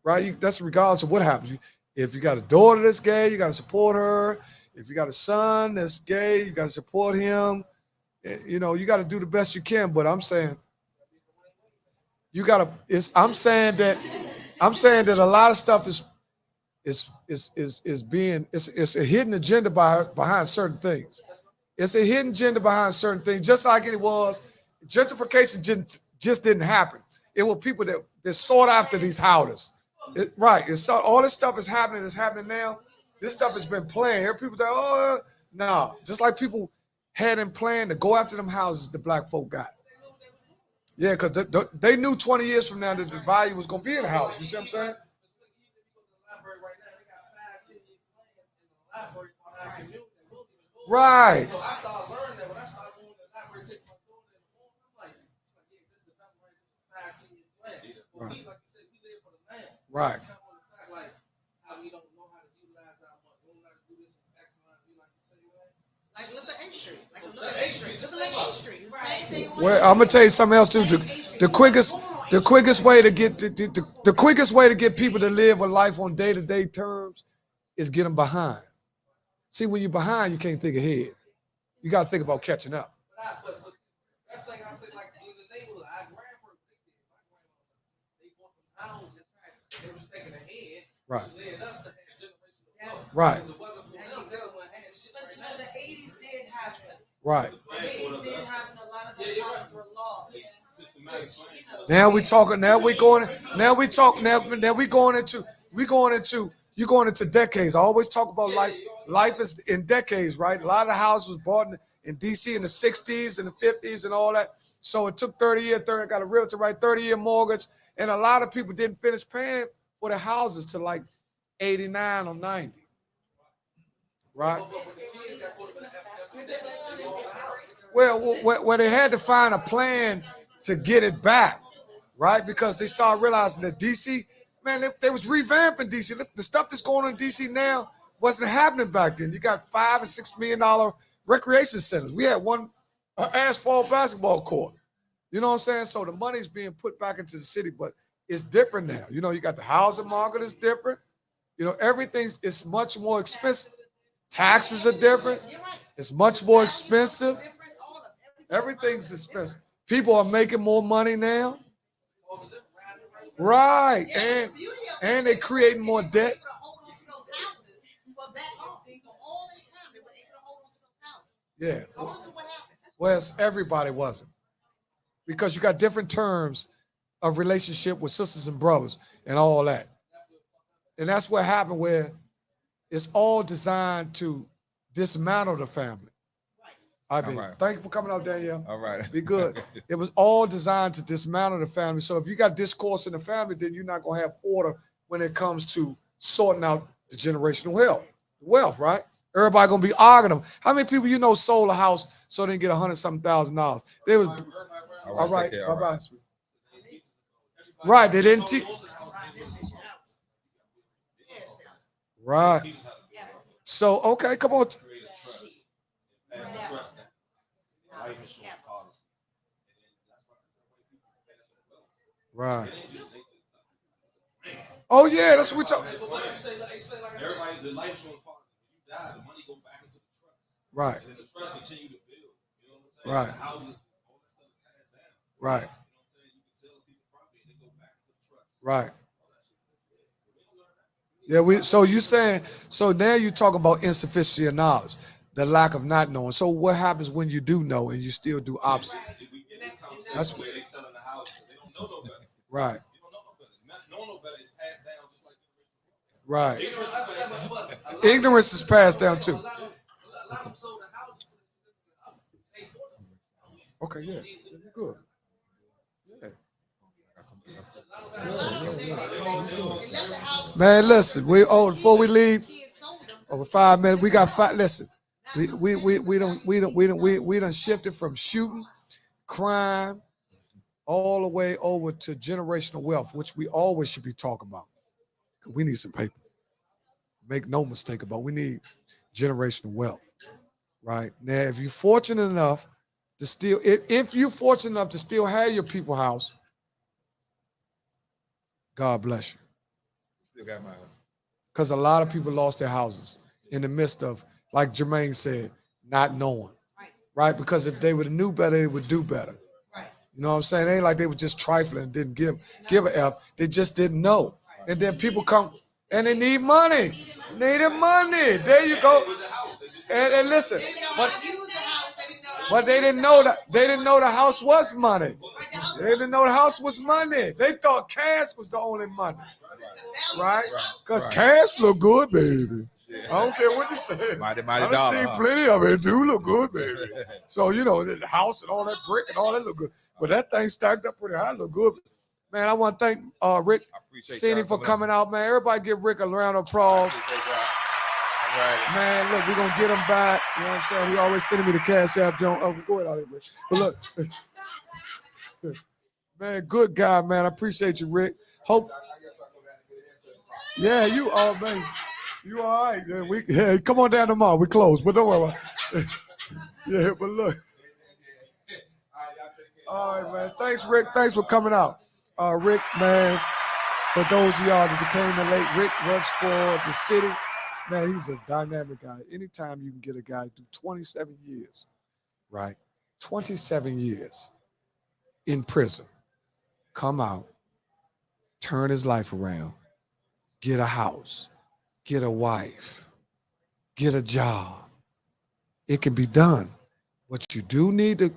S1: right? That's regardless of what happens. If you got a daughter that's gay, you got to support her. If you got a son that's gay, you got to support him. You got to do the best you can, but I'm saying I'm saying that a lot of stuff is a hidden agenda behind certain things. It's a hidden agenda behind certain things, just like it was. Gentrification just didn't happen. It were people that sought after these houses. Right. All this stuff is happening. It's happening now. This stuff has been planned. People say, oh, no. Just like people had in plan to go after them houses the black folk got. Yeah, because they knew 20 years from now that the value was going to be in the house. You see what I'm saying? Right.
S4: So I started learning that when I started going to the library, taking my daughter in the morning, I'm like, yeah, this is the library, this is 5-10 year plan. But we, like you said, we live for the land.
S1: Right.
S4: Like how we don't know how to utilize our money. We don't know how to do this X, Y, Z, like you say, right?
S6: Like look at A Street. Like look at A Street. Look at A Street. Same thing.
S1: Well, I'm gonna tell you something else too. The quickest way to get the quickest way to get people to live a life on day-to-day terms is get them behind. See, when you're behind, you can't think ahead. You got to think about catching up.
S4: But that's like I said, like in the neighborhood, our grandmother, they bought them houses. They were thinking ahead.
S1: Right.
S4: Which led us to have generational wealth.
S1: Right.
S4: Because it wasn't for them, they wouldn't have shit right now.
S7: The 80s did happen.
S1: Right.
S7: The 80s did happen. A lot of those houses were lost.
S1: Now we talking. Now we going. Now we talk. Now we going into. You going into decades. I always talk about life is in decades, right? A lot of houses was bought in DC in the 60s and the 50s and all that. So it took 30 years. I got a realtor write 30-year mortgage, and a lot of people didn't finish paying for the houses till like 89 or 90, right? Well, they had to find a plan to get it back, right? Because they started realizing that DC, man, they was revamping DC. Look, the stuff that's going on in DC now wasn't happening back then. You got $5 and $6 million recreation centers. We had one asphalt basketball court. You know what I'm saying? So the money's being put back into the city, but it's different now. You know, you got the housing market is different. You know, it's much more expensive. Taxes are different. It's much more expensive. Everything's expensive. People are making more money now. Right. And they're creating more debt. Yeah. Well, everybody wasn't. Because you got different terms of relationship with sisters and brothers and all that. And that's what happened, where it's all designed to dismantle the family. Right. Thank you for coming out, Danielle.
S5: All right.
S1: Be good. It was all designed to dismantle the family. So if you got discourse in the family, then you're not going to have order when it comes to sorting out the generational wealth, right? Everybody going to be arguing them. How many people you know sold a house so they can get $100-something thousand? They was all right. Bye-bye. Right. They didn't teach. Right. So, okay, come on. Right. Oh yeah, that's what we talking.
S4: Everybody, the life insurance policy, when you die, the money go back into the trust.
S1: Right.
S4: And the trust continue to build. You know what I'm saying?
S1: Right.
S4: The houses, all that stuff is passed down.
S1: Right.
S4: You know what I'm saying? You can sell a piece of property and they go back into the trust.
S1: Right. Yeah, so now you're talking about insufficiency of knowledge, the lack of not knowing. So what happens when you do know and you still do opposite? That's where they selling the house. They don't know no better. Right. You don't know no better. Knowing no better is passed down just like right. Ignorance is passed down too. Okay, yeah. Good. Yeah. Man, listen, before we leave, over 5 minutes, we got 5. Listen, we done shifted from shooting, crime, all the way over to generational wealth, which we always should be talking about. We need some paper. Make no mistake about it. We need generational wealth, right? Now, if you're fortunate enough to still, if you're fortunate enough to still have your people's house, God bless you.
S5: Still got my house.
S1: Because a lot of people lost their houses in the midst of, like Jermaine said, not knowing. Right? Because if they would have knew better, they would do better. Right. You know what I'm saying? It ain't like they were just trifling and didn't give a F. They just didn't know. And then people come and they need money. Needed money. There you go. And listen, but they didn't know that the house was money. They didn't know the house was money. They thought cash was the only money. Right? Because cash look good, baby. I don't care what you say.
S5: Mighty
S1: I've
S5: dollar.
S1: seen plenty of it. It do look good, baby. So, you know, the house and all that brick and all that look good. But that thing stacked up pretty high. Look good. Man, I want to thank Rick Seaney for coming out, man. Everybody give Rick a round of applause.
S5: All right.
S1: Man, look, we're going to get him back. You know what I'm saying? He always sending me the Cash App, Joe. Oh, go ahead out here, Rick. But look, man, good guy, man. I appreciate you, Rick. Hope. Yeah, you all, man. You all right? Yeah, come on down tomorrow. We close, but don't worry about it. Yeah, but look. All right, man. Thanks, Rick. Thanks for coming out. Rick, man, for those of y'all that came in late, Rick works for the city. Man, he's a dynamic guy. Anytime you can get a guy to do 27 years, right? 27 years in prison, come out, turn his life around, get a house, get a wife, get a job. It can be done. But you do need to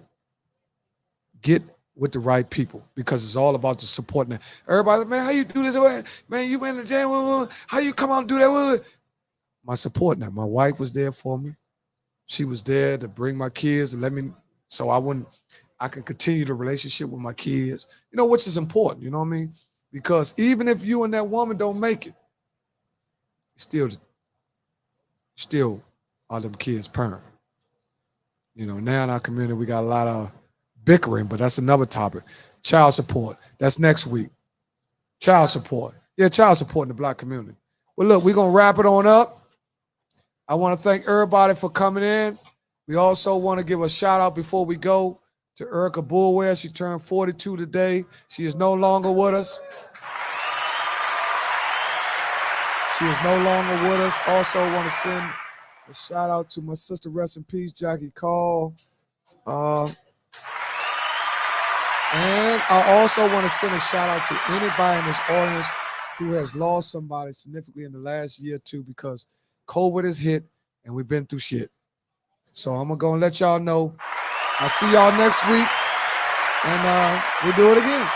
S1: get with the right people because it's all about the support. Now, everybody, man, how you do this? Man, you in the jail. How you come out and do that? My support now. My wife was there for me. She was there to bring my kids and let me, so I can continue the relationship with my kids, you know, which is important, you know what I mean? Because even if you and that woman don't make it, still are them kids' parent. You know, now in our community, we got a lot of bickering, but that's another topic. Child support, that's next week. Child support. Yeah, child support in the Black community. Well, look, we're going to wrap it on up. I want to thank everybody for coming in. We also want to give a shout out before we go to Erica Bulware. She turned 42 today. She is no longer with us. She is no longer with us. Also want to send a shout out to my sister, rest in peace, Jackie Call. And I also want to send a shout out to anybody in this audience who has lost somebody significantly in the last year or two because COVID has hit and we've been through shit. So I'm going to go and let y'all know. I'll see y'all next week and we'll do it again.